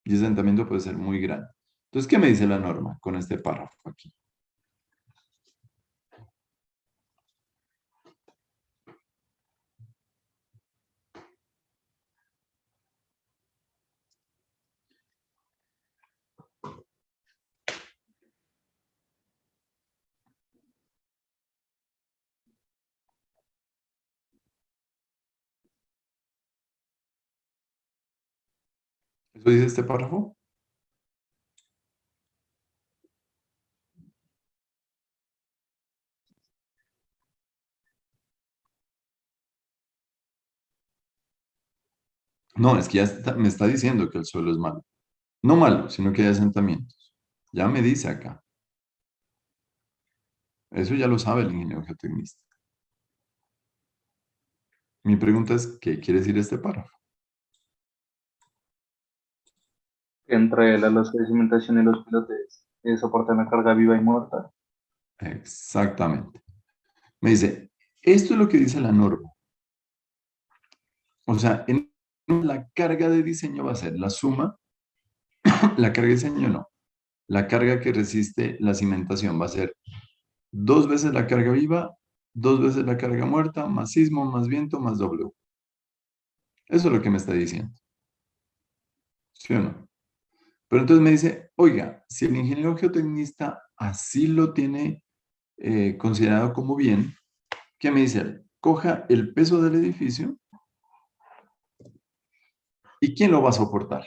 Y ese asentamiento puede ser muy grande. Entonces, ¿qué me dice la norma con este párrafo aquí? ¿Eso dice este párrafo? No, es que me está diciendo que el suelo es malo. No malo, sino que hay asentamientos. Ya me dice acá. Eso ya lo sabe el ingeniero geotecnista. Mi pregunta es, ¿qué quiere decir este párrafo? Entre la losa de cimentación y los pilotes soportan la carga viva y muerta. Exactamente. Me dice, esto es lo que dice la norma. O sea, en la carga de diseño va a ser la suma, la carga de diseño no, la carga que resiste la cimentación va a ser 2 veces la carga viva, 2 veces la carga muerta, más sismo, más viento, más W. Eso es lo que me está diciendo. ¿Sí o no? Pero entonces me dice, oiga, si el ingeniero geotecnista así lo tiene considerado como bien, ¿qué me dice él? Coja el peso del edificio y ¿quién lo va a soportar?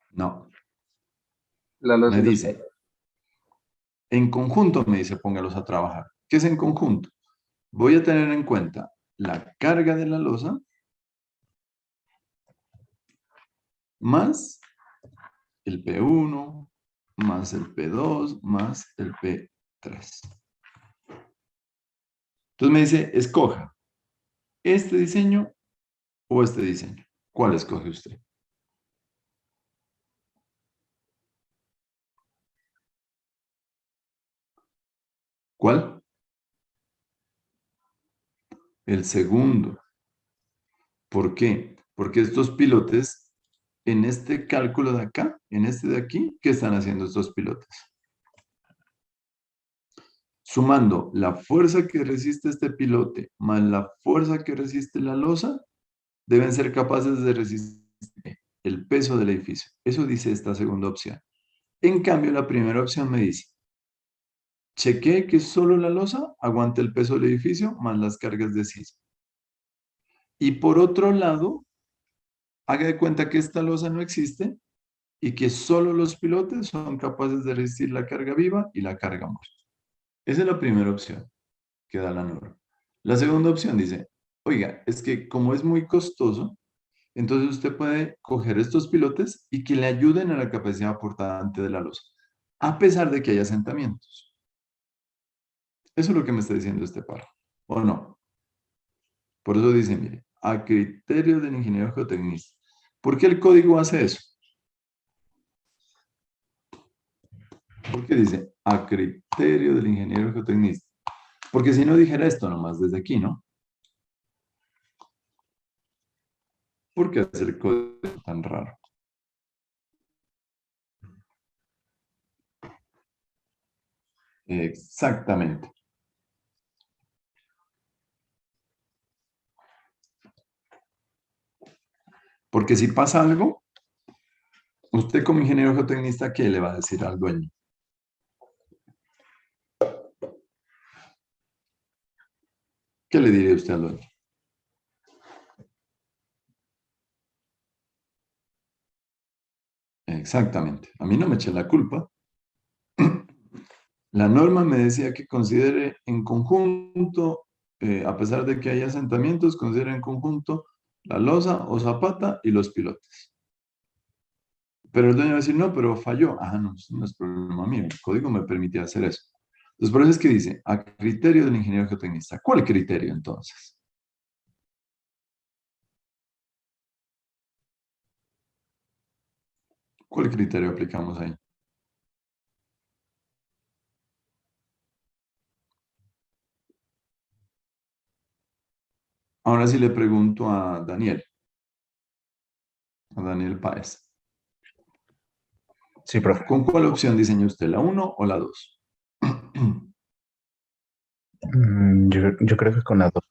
No, La losa me y los dice, en conjunto me dice, póngalos a trabajar. ¿Qué es en conjunto? Voy a tener en cuenta la carga de la losa más el P1, más el P2, más el P3. Entonces me dice, escoja este diseño o este diseño. ¿Cuál escoge usted? ¿Cuál? El segundo. ¿Por qué? Porque estos pilotes, en este cálculo de acá, en este de aquí, ¿qué están haciendo estos pilotes? Sumando la fuerza que resiste este pilote más la fuerza que resiste la losa, deben ser capaces de resistir el peso del edificio. Eso dice esta segunda opción. En cambio, la primera opción me dice, chequee que solo la losa aguante el peso del edificio más las cargas de sismo. Y por otro lado, haga de cuenta que esta losa no existe y que solo los pilotes son capaces de resistir la carga viva y la carga muerta. Esa es la primera opción. que da la norma. La segunda opción dice, oiga, es que como es muy costoso, entonces usted puede coger estos pilotes y que le ayuden a la capacidad aportante de la losa, a pesar de que hay asentamientos. Eso es lo que me está diciendo este párrafo, ¿o no? Por eso dice, mire, a criterio del ingeniero geotecnista. ¿Por qué el código hace eso? ¿Por qué dice a criterio del ingeniero geotecnista? Porque si no dijera esto nomás desde aquí, ¿no? ¿Por qué hace el código tan raro? Exactamente. Porque si pasa algo, usted como ingeniero geotecnista, ¿qué le va a decir al dueño? ¿Qué le diría usted al dueño? Exactamente. A mí no me eche la culpa. La norma me decía que considere en conjunto, a pesar de que hay asentamientos, considere en conjunto la losa o zapata y los pilotes. Pero el dueño va a decir, no, pero falló. Ah, no, eso no es problema mío. El código me permite hacer eso. Entonces, por eso es que dice, a criterio del ingeniero geotecnista. ¿Cuál criterio entonces? ¿Cuál criterio aplicamos ahí? Ahora sí le pregunto a Daniel Páez. Sí, profe. ¿Con cuál opción diseña usted, la uno o la 2? Yo creo que con la dos.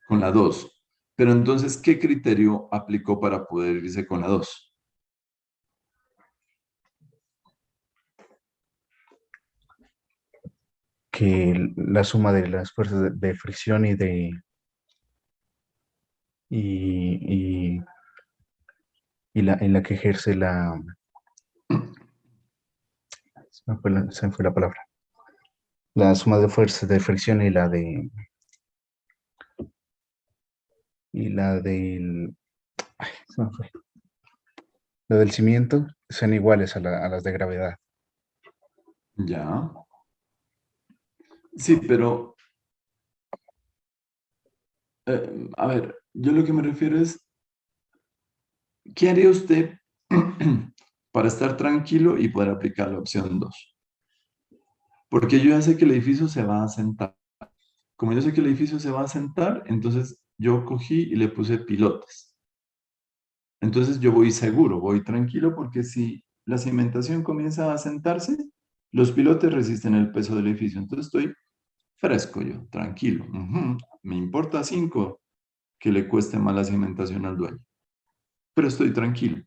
Con la 2. Pero entonces, ¿qué criterio aplicó para poder irse con la 2? Que la suma de las fuerzas de fricción y, en la que ejerce se me fue la palabra. La suma de fuerzas de fricción y la del, se me fue. La del cimiento sean iguales a las de gravedad. Ya. Sí, pero, a ver, yo lo que me refiero es, ¿qué haría usted para estar tranquilo y poder aplicar la opción 2? Porque yo ya sé que el edificio se va a asentar. Como yo sé que el edificio se va a asentar, entonces yo cogí y le puse pilotes. Entonces yo voy seguro, voy tranquilo, porque si la cimentación comienza a asentarse, los pilotes resisten el peso del edificio. Entonces estoy fresco yo, tranquilo. Me importa 5 que le cueste más la cimentación al dueño, pero estoy tranquilo.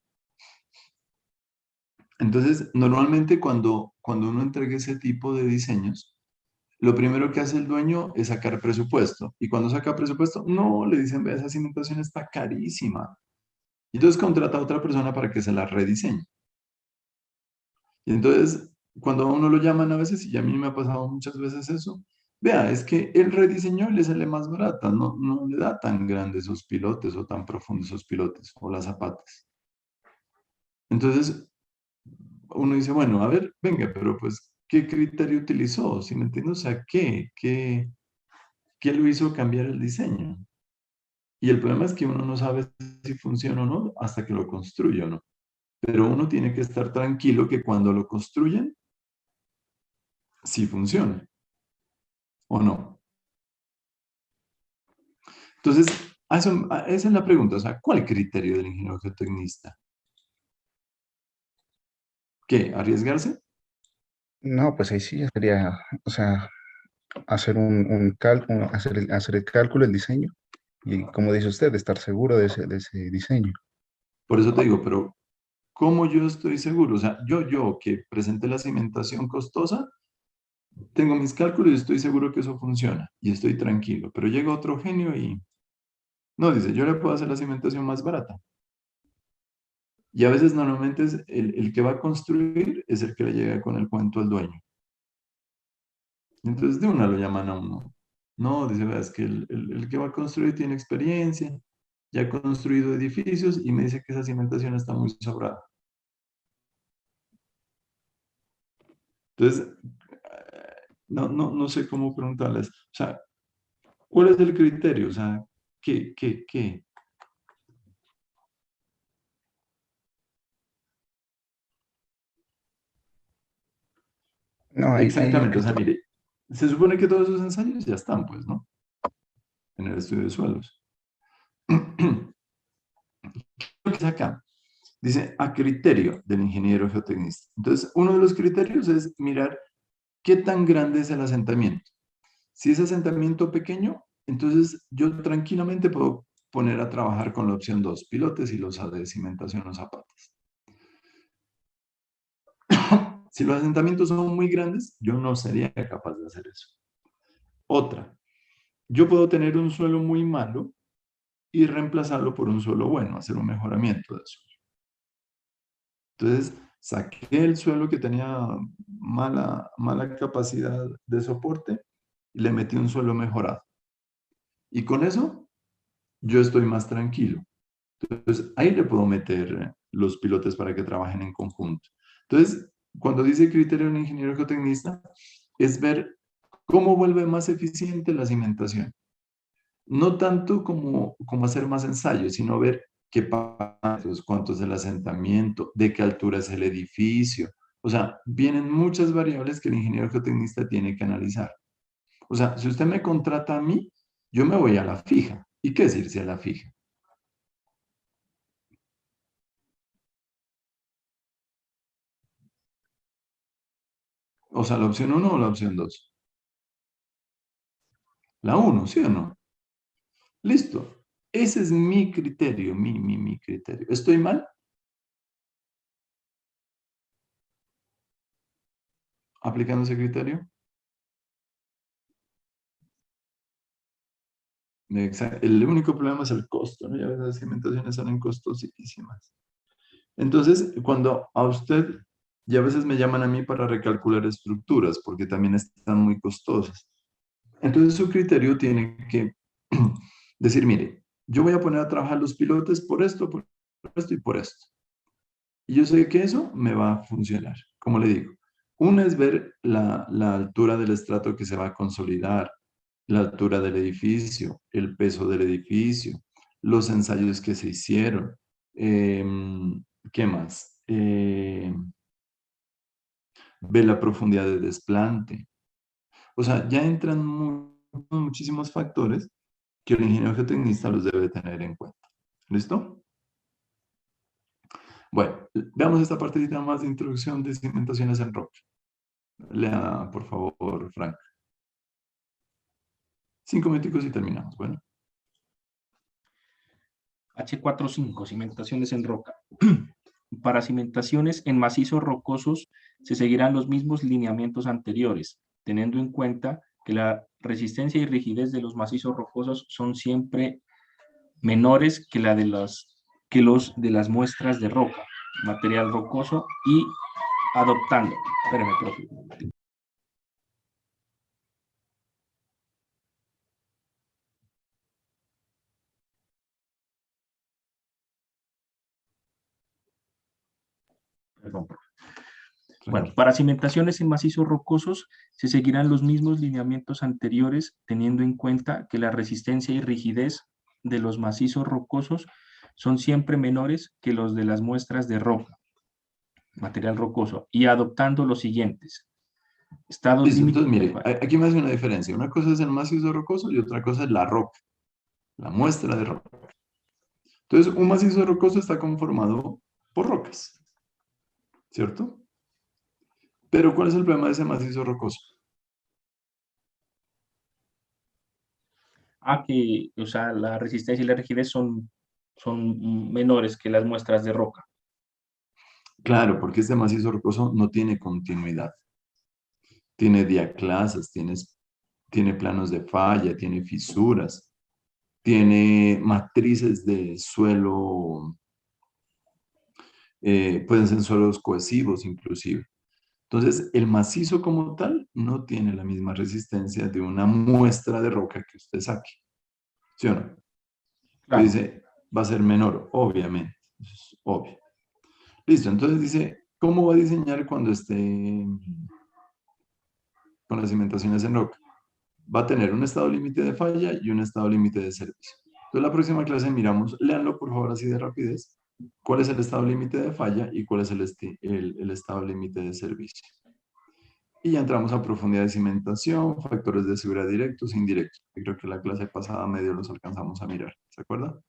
Entonces, normalmente cuando uno entrega ese tipo de diseños, lo primero que hace el dueño es sacar presupuesto. Y cuando saca presupuesto, no, le dicen, vea, esa cimentación está carísima. Y entonces contrata a otra persona para que se la rediseñe. Y entonces, cuando a uno lo llaman a veces, y a mí me ha pasado muchas veces eso, vea, es que el rediseño le sale más barata, no le da tan grandes esos pilotes o tan profundos esos pilotes o las zapatas. Entonces, uno dice, bueno, a ver, venga, pero pues, ¿qué criterio utilizó? ¿Sí me entiendes? O sea, ¿qué lo hizo cambiar el diseño? Y el problema es que uno no sabe si funciona o no hasta que lo construye o no. Pero uno tiene que estar tranquilo que cuando lo construyen, sí funciona o no. Entonces, esa es la pregunta. O sea, ¿cuál criterio del ingeniero geotecnista? ¿Qué? ¿Arriesgarse? No, pues ahí sí ya sería, o sea, hacer un cálculo, hacer el cálculo, el diseño, y como dice usted, estar seguro de ese diseño. Por eso te digo, pero ¿cómo yo estoy seguro? O sea, yo que presenté la cimentación costosa, tengo mis cálculos y estoy seguro que eso funciona y estoy tranquilo. Pero llega otro genio y no dice, yo le puedo hacer la cimentación más barata. Y a veces normalmente es el que va a construir es el que le llega con el cuento al dueño. Entonces de una lo llaman a uno. No, dice, "Vea, es que el que va a construir tiene experiencia, ya ha construido edificios y me dice que esa cimentación está muy sobrada. Entonces, no sé cómo preguntarles. O sea, ¿cuál es el criterio? O sea, ¿qué? No, hay Exactamente, o sea, mire, se supone que todos esos ensayos ya están, pues, ¿no? En el estudio de suelos. Lo que es acá, dice, a criterio del ingeniero geotecnista. Entonces, uno de los criterios es mirar qué tan grande es el asentamiento. Si es asentamiento pequeño, entonces yo tranquilamente puedo poner a trabajar con la opción 2 pilotes y los de cimentación o zapatas. Si los asentamientos son muy grandes, yo no sería capaz de hacer eso. Otra, yo puedo tener un suelo muy malo y reemplazarlo por un suelo bueno, hacer un mejoramiento del suelo. Entonces, saqué el suelo que tenía mala capacidad de soporte y le metí un suelo mejorado. Y con eso, yo estoy más tranquilo. Entonces, ahí le puedo meter los pilotes para que trabajen en conjunto. Entonces, cuando dice criterio de un ingeniero geotecnista, es ver cómo vuelve más eficiente la cimentación. No tanto como hacer más ensayos, sino ver qué pasos, cuánto es el asentamiento, de qué altura es el edificio. O sea, vienen muchas variables que el ingeniero geotecnista tiene que analizar. O sea, si usted me contrata a mí, yo me voy a la fija. ¿Y qué es irse a la fija? O sea, la opción uno o la opción 2. La uno, ¿sí o no? Listo. Ese es mi criterio, mi criterio. ¿Estoy mal? Aplicando ese criterio. El único problema es el costo, ¿no? Ya ves, las cimentaciones salen costosísimas. Entonces, cuando a usted, ya a veces me llaman a mí para recalcular estructuras, porque también están muy costosas. Entonces, su criterio tiene que decir, mire, yo voy a poner a trabajar los pilotes por esto y por esto. Y yo sé que eso me va a funcionar. Como le digo, una es ver la altura del estrato que se va a consolidar, la altura del edificio, el peso del edificio, los ensayos que se hicieron. ¿Qué más? Ver la profundidad de desplante. O sea, ya entran muchísimos factores que el ingeniero geotecnista los debe tener en cuenta. ¿Listo? Bueno, veamos esta partidita más de introducción de cimentaciones en roca. Lea, por favor, Frank. 5 minutos y terminamos. Bueno. H45, cimentaciones en roca. Para cimentaciones en macizos rocosos se seguirán los mismos lineamientos anteriores, teniendo en cuenta que la resistencia y rigidez de los macizos rocosos son siempre menores que los de las muestras de roca, material rocoso y adoptando. Espérame, profe. Perdón, profe. Bueno, para cimentaciones en macizos rocosos se seguirán los mismos lineamientos anteriores, teniendo en cuenta que la resistencia y rigidez de los macizos rocosos son siempre menores que los de las muestras de roca, material rocoso, y adoptando los siguientes. Estados Listo, límites. entonces mire, aquí me hace una diferencia. Una cosa es el macizo rocoso y otra cosa es la roca, la muestra de roca. Entonces, un macizo rocoso está conformado por rocas, ¿cierto? Pero ¿cuál es el problema de ese macizo rocoso? Que, o sea, la resistencia y la rigidez son menores que las muestras de roca. Claro, porque este macizo rocoso no tiene continuidad. Tiene diaclasas, tiene planos de falla, tiene fisuras, tiene matrices de suelo, pueden ser suelos cohesivos inclusive. Entonces, el macizo como tal no tiene la misma resistencia de una muestra de roca que usted saque. ¿Sí o no? Claro. Entonces dice, va a ser menor, obviamente. Eso es obvio. Listo, entonces dice, ¿cómo va a diseñar cuando esté con las cimentaciones en roca? Va a tener un estado límite de falla y un estado límite de servicio. Entonces, la próxima clase miramos, léanlo por favor así de rapidez, cuál es el estado límite de falla y cuál es el estado límite de servicio. Y ya entramos a profundidad de cimentación, factores de seguridad directos e indirectos. Yo creo que la clase pasada medio los alcanzamos a mirar. ¿Se acuerda?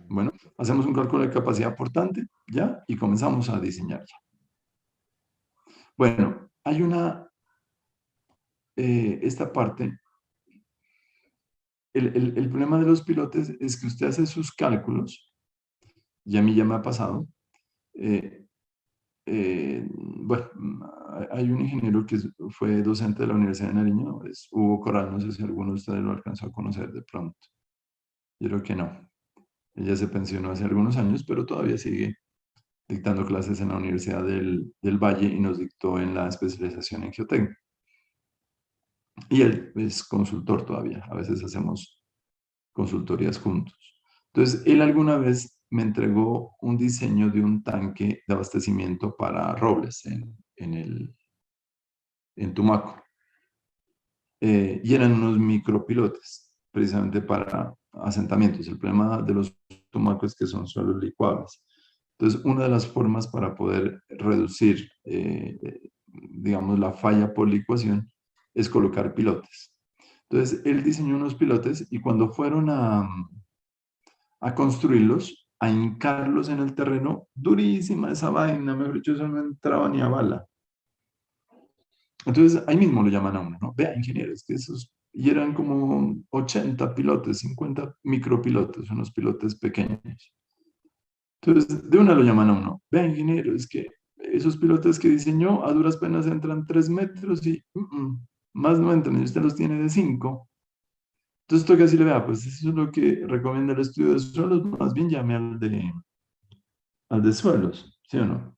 Bueno, hacemos un cálculo de capacidad portante, ¿ya? Y comenzamos a diseñar ya. Bueno, hay esta parte, el problema de los pilotes es que usted hace sus cálculos, y a mí ya me ha pasado, bueno, hay un ingeniero que fue docente de la Universidad de Nariño, es Hugo Corral, no sé si alguno de ustedes lo alcanzó a conocer de pronto. Yo creo que no. Ella se pensionó hace algunos años, pero todavía sigue dictando clases en la Universidad del Valle y nos dictó en la especialización en geotecnia. Y él es consultor todavía, a veces hacemos consultorías juntos. Entonces, él alguna vez me entregó un diseño de un tanque de abastecimiento para robles en Tumaco. Y eran unos micropilotes, precisamente para asentamientos. El problema de los Tumaco es que son suelos licuables. Entonces, una de las formas para poder reducir, digamos, la falla por licuación es colocar pilotes. Entonces, él diseñó unos pilotes y cuando fueron a construirlos, a hincarlos en el terreno, durísima esa vaina, mejor dicho, eso no entraba ni a bala. Entonces, ahí mismo lo llaman a uno, ¿no? Vea, ingenieros, que esos, y eran como 80 pilotes, 50 micropilotes, unos pilotes pequeños. Entonces, de una lo llaman a uno, vea, ingeniero, es que esos pilotes que diseñó a duras penas entran 3 metros y más no entran, y usted los tiene de 5. Entonces, toca así le vea, pues eso es lo que recomienda el estudio de suelos, más bien llame al de suelos, ¿sí o no?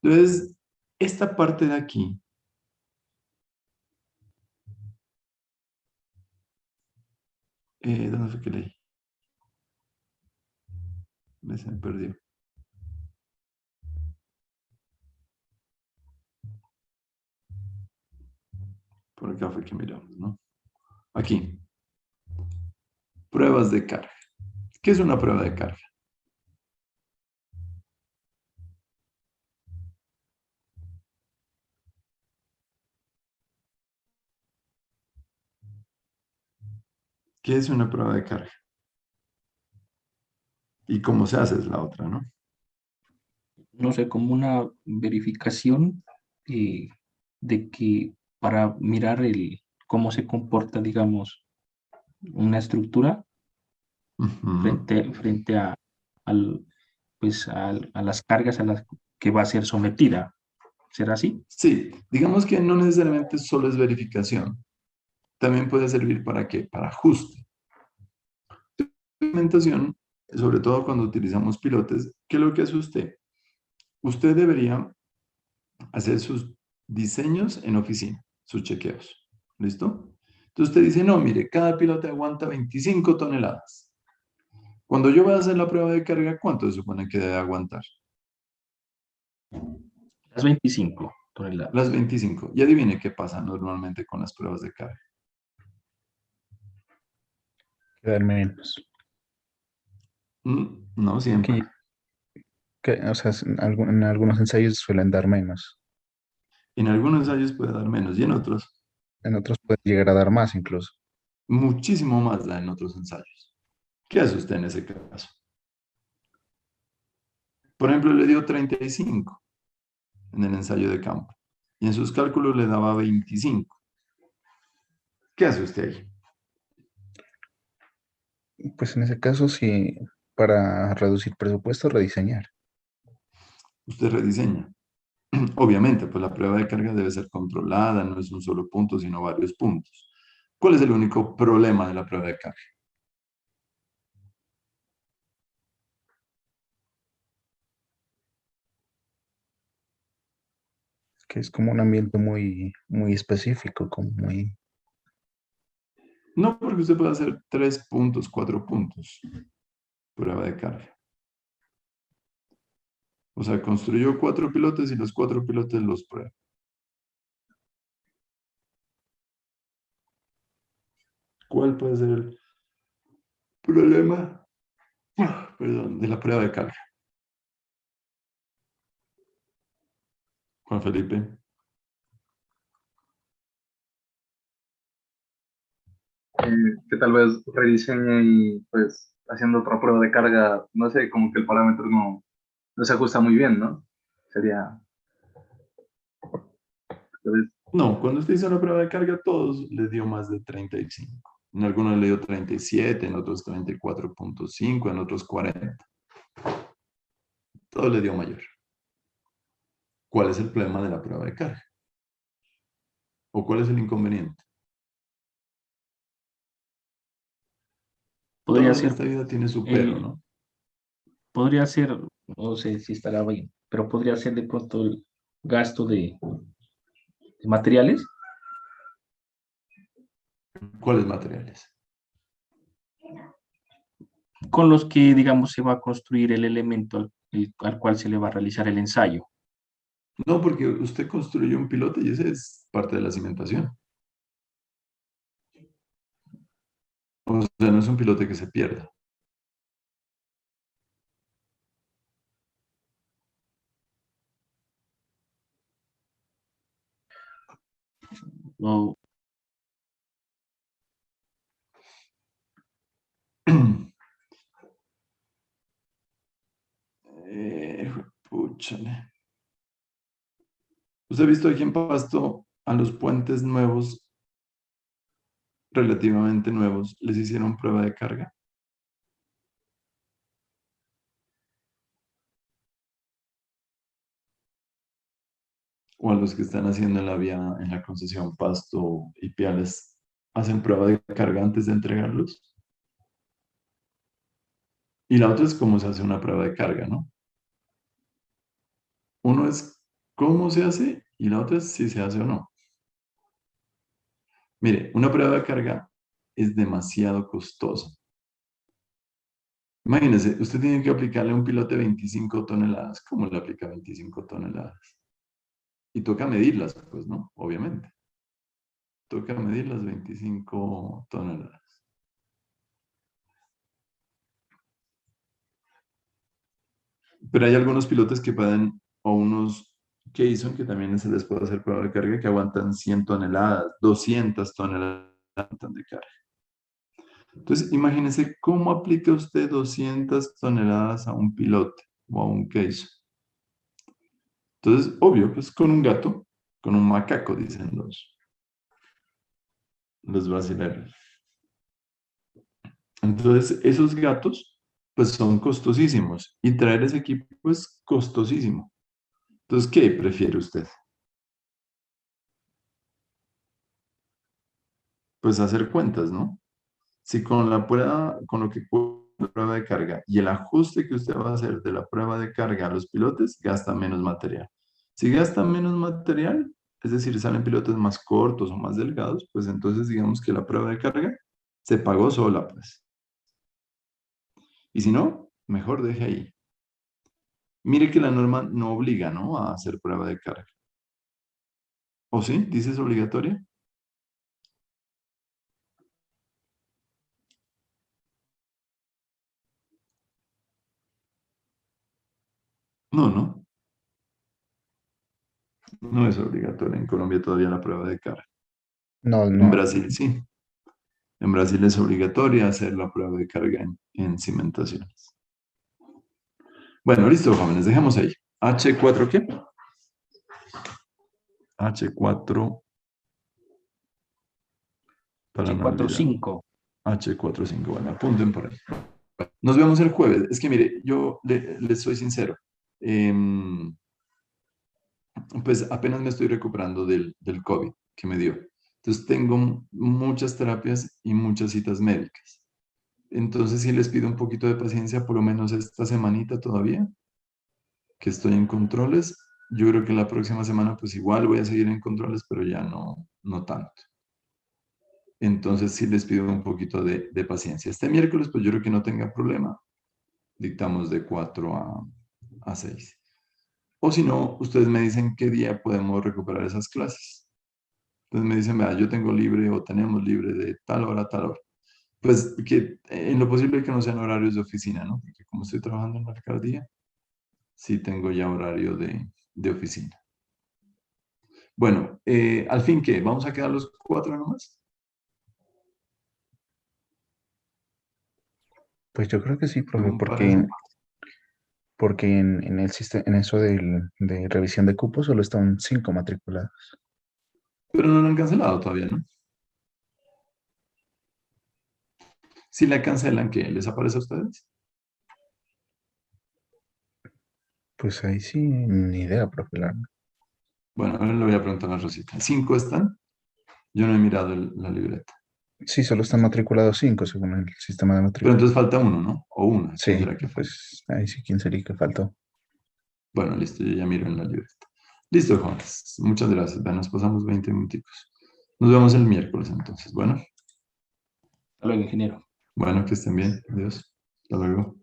Entonces, esta parte de aquí, ¿dónde fue que leí? Se me perdió. Por acá fue que miramos, ¿no? Aquí. Pruebas de carga. ¿Qué es una prueba de carga? ¿Qué es una prueba de carga? Y cómo se hace es la otra, ¿no? No sé, como una verificación eh, de que para mirar cómo se comporta, digamos, una estructura Ujú. frente pues, a las cargas a las que va a ser sometida. ¿Será así? Sí, digamos que no necesariamente solo es verificación. También puede servir para qué? Para ajuste. Implementación, sobre todo cuando utilizamos pilotes, ¿qué es lo que hace usted? Usted debería hacer sus diseños en oficina, sus chequeos. ¿Listo? Entonces usted dice, no, mire, cada pilote aguanta 25 toneladas. Cuando yo voy a hacer la prueba de carga, ¿cuánto se supone que debe aguantar? Las 25 Las toneladas. 25. Y adivine qué pasa normalmente con las pruebas de carga. Quedar menos. No siempre. Que, o sea, en algunos ensayos suelen dar menos, En algunos ensayos puede dar menos y en otros en otros puede llegar a dar más incluso. muchísimo más da en otros ensayos. ¿Qué hace usted en ese caso? Por ejemplo, le dio 35 en el ensayo de campo y en sus cálculos le daba 25. ¿Qué hace usted ahí? Pues en ese caso, sí, para reducir presupuesto, rediseñar. Usted rediseña. Obviamente, pues la prueba de carga debe ser controlada, no es un solo punto, sino varios puntos. ¿Cuál es el único problema de la prueba de carga? que es como un ambiente muy, muy específico, como muy... No, porque usted puede hacer 3 puntos, 4 puntos. Prueba de carga. O sea, construyó 4 pilotes y los 4 pilotes los prueba. ¿Cuál puede ser el problema? Perdón, de la prueba de carga. Juan Felipe. Que tal vez rediseñe y pues haciendo otra prueba de carga, no sé, como que el parámetro no se ajusta muy bien, ¿no? Sería, pues, No, cuando usted hizo la prueba de carga, a todos les dio más de 35. En algunos le dio 37, en otros 34.5, en otros 40. Todo le dio mayor. ¿Cuál es el problema de la prueba de carga? ¿O cuál es el inconveniente? Podría Todo en ser esta vida tiene su pero, el, ¿no? podría ser, no sé si estará bien, pero podría ser de pronto el gasto de materiales ¿Cuáles materiales? con los que, digamos, se va a construir el elemento al cual se le va a realizar el ensayo. No, porque usted construyó un pilote y ese es parte de la cimentación. O sea, no es un pilote que se pierda. O, Púchale. ¿Usted ha visto aquí en Pasto a los puentes nuevos, relativamente nuevos, les hicieron prueba de carga? O a los que están haciendo en la vía, en la concesión Pasto y Piales, hacen prueba de carga antes de entregarlos. Y la otra es cómo se hace una prueba de carga, ¿no? Uno es cómo se hace y la otra es si se hace o no. Mire, una prueba de carga es demasiado costosa. Imagínese, usted tiene que aplicarle a un pilote 25 toneladas. ¿Cómo le aplica 25 toneladas? Y toca medirlas, pues, ¿no? Obviamente. Toca medir las 25 toneladas. Pero hay algunos pilotos que pueden, o unos Cason, que también se les puede hacer prueba de carga, que aguantan 100 toneladas, 200 toneladas de carga. Entonces, imagínese cómo aplica usted 200 toneladas a un pilote o a un Cason. Entonces, obvio, pues con un gato, con un macaco, dicen los brasileños. Entonces, esos gatos, pues son costosísimos y traer ese equipo es costosísimo. Entonces, ¿qué prefiere usted? Pues hacer cuentas, ¿no? Si con la prueba, con lo que cuesta la prueba de carga y el ajuste que usted va a hacer de la prueba de carga a los pilotes, gasta menos material. Si gasta menos material, es decir, salen pilotos más cortos o más delgados, pues entonces digamos que la prueba de carga se pagó sola, pues. Y si no, mejor deje ahí. Mire que la norma no obliga, ¿no? A hacer prueba de carga. ¿O sí? ¿Dice es obligatoria? No, no. No es obligatoria. En Colombia todavía la prueba de carga. No, En no, Brasil sí. En Brasil es obligatoria hacer la prueba de carga en cimentaciones. Bueno, listo, jóvenes, dejemos ahí. H4, ¿qué? H4, para no olvidar. H45. H45, bueno, apunten por ahí. Nos vemos el jueves. Es que mire, yo les soy sincero. Pues apenas me estoy recuperando del COVID que me dio. Entonces tengo muchas terapias y muchas citas médicas. Entonces sí les pido un poquito de paciencia, por lo menos esta semanita todavía, que estoy en controles, yo creo que la próxima semana pues igual voy a seguir en controles, pero ya no tanto. Entonces sí les pido un poquito de paciencia. Este miércoles pues yo creo que no tenga problema. Dictamos de 4 a 6. O si no, ustedes me dicen qué día podemos recuperar esas clases. Entonces me dicen, vea, yo tengo libre o tenemos libre de tal hora a tal hora. Pues que en lo posible que no sean horarios de oficina, ¿no? Porque como estoy trabajando en la alcaldía, sí tengo ya horario de oficina. Bueno, al fin, ¿qué? ¿Vamos a quedar los 4 nomás? Pues yo creo que sí, profe, ¿Según parece? porque en el sistema, en eso de revisión de cupos solo están 5 matriculados. Pero no lo han cancelado todavía, ¿no? Si la cancelan, ¿qué? ¿Les aparece a ustedes? Pues ahí sí, ni idea, profe. Bueno, ahora le voy a preguntar a Rosita. ¿5 están? Yo no he mirado la libreta. Sí, solo están matriculados 5 según el sistema de Pero matrícula. entonces falta uno, ¿no? O una. ¿Quién Sí, será que falta? pues ahí sí, ¿quién sería que faltó? Bueno, listo, yo ya miro en la libreta. Listo, Juanes. Muchas gracias. Ya nos pasamos 20 minuticos. Nos vemos el miércoles entonces. Bueno, Hasta luego, ingeniero. bueno, que estén bien. Adiós. Hasta luego.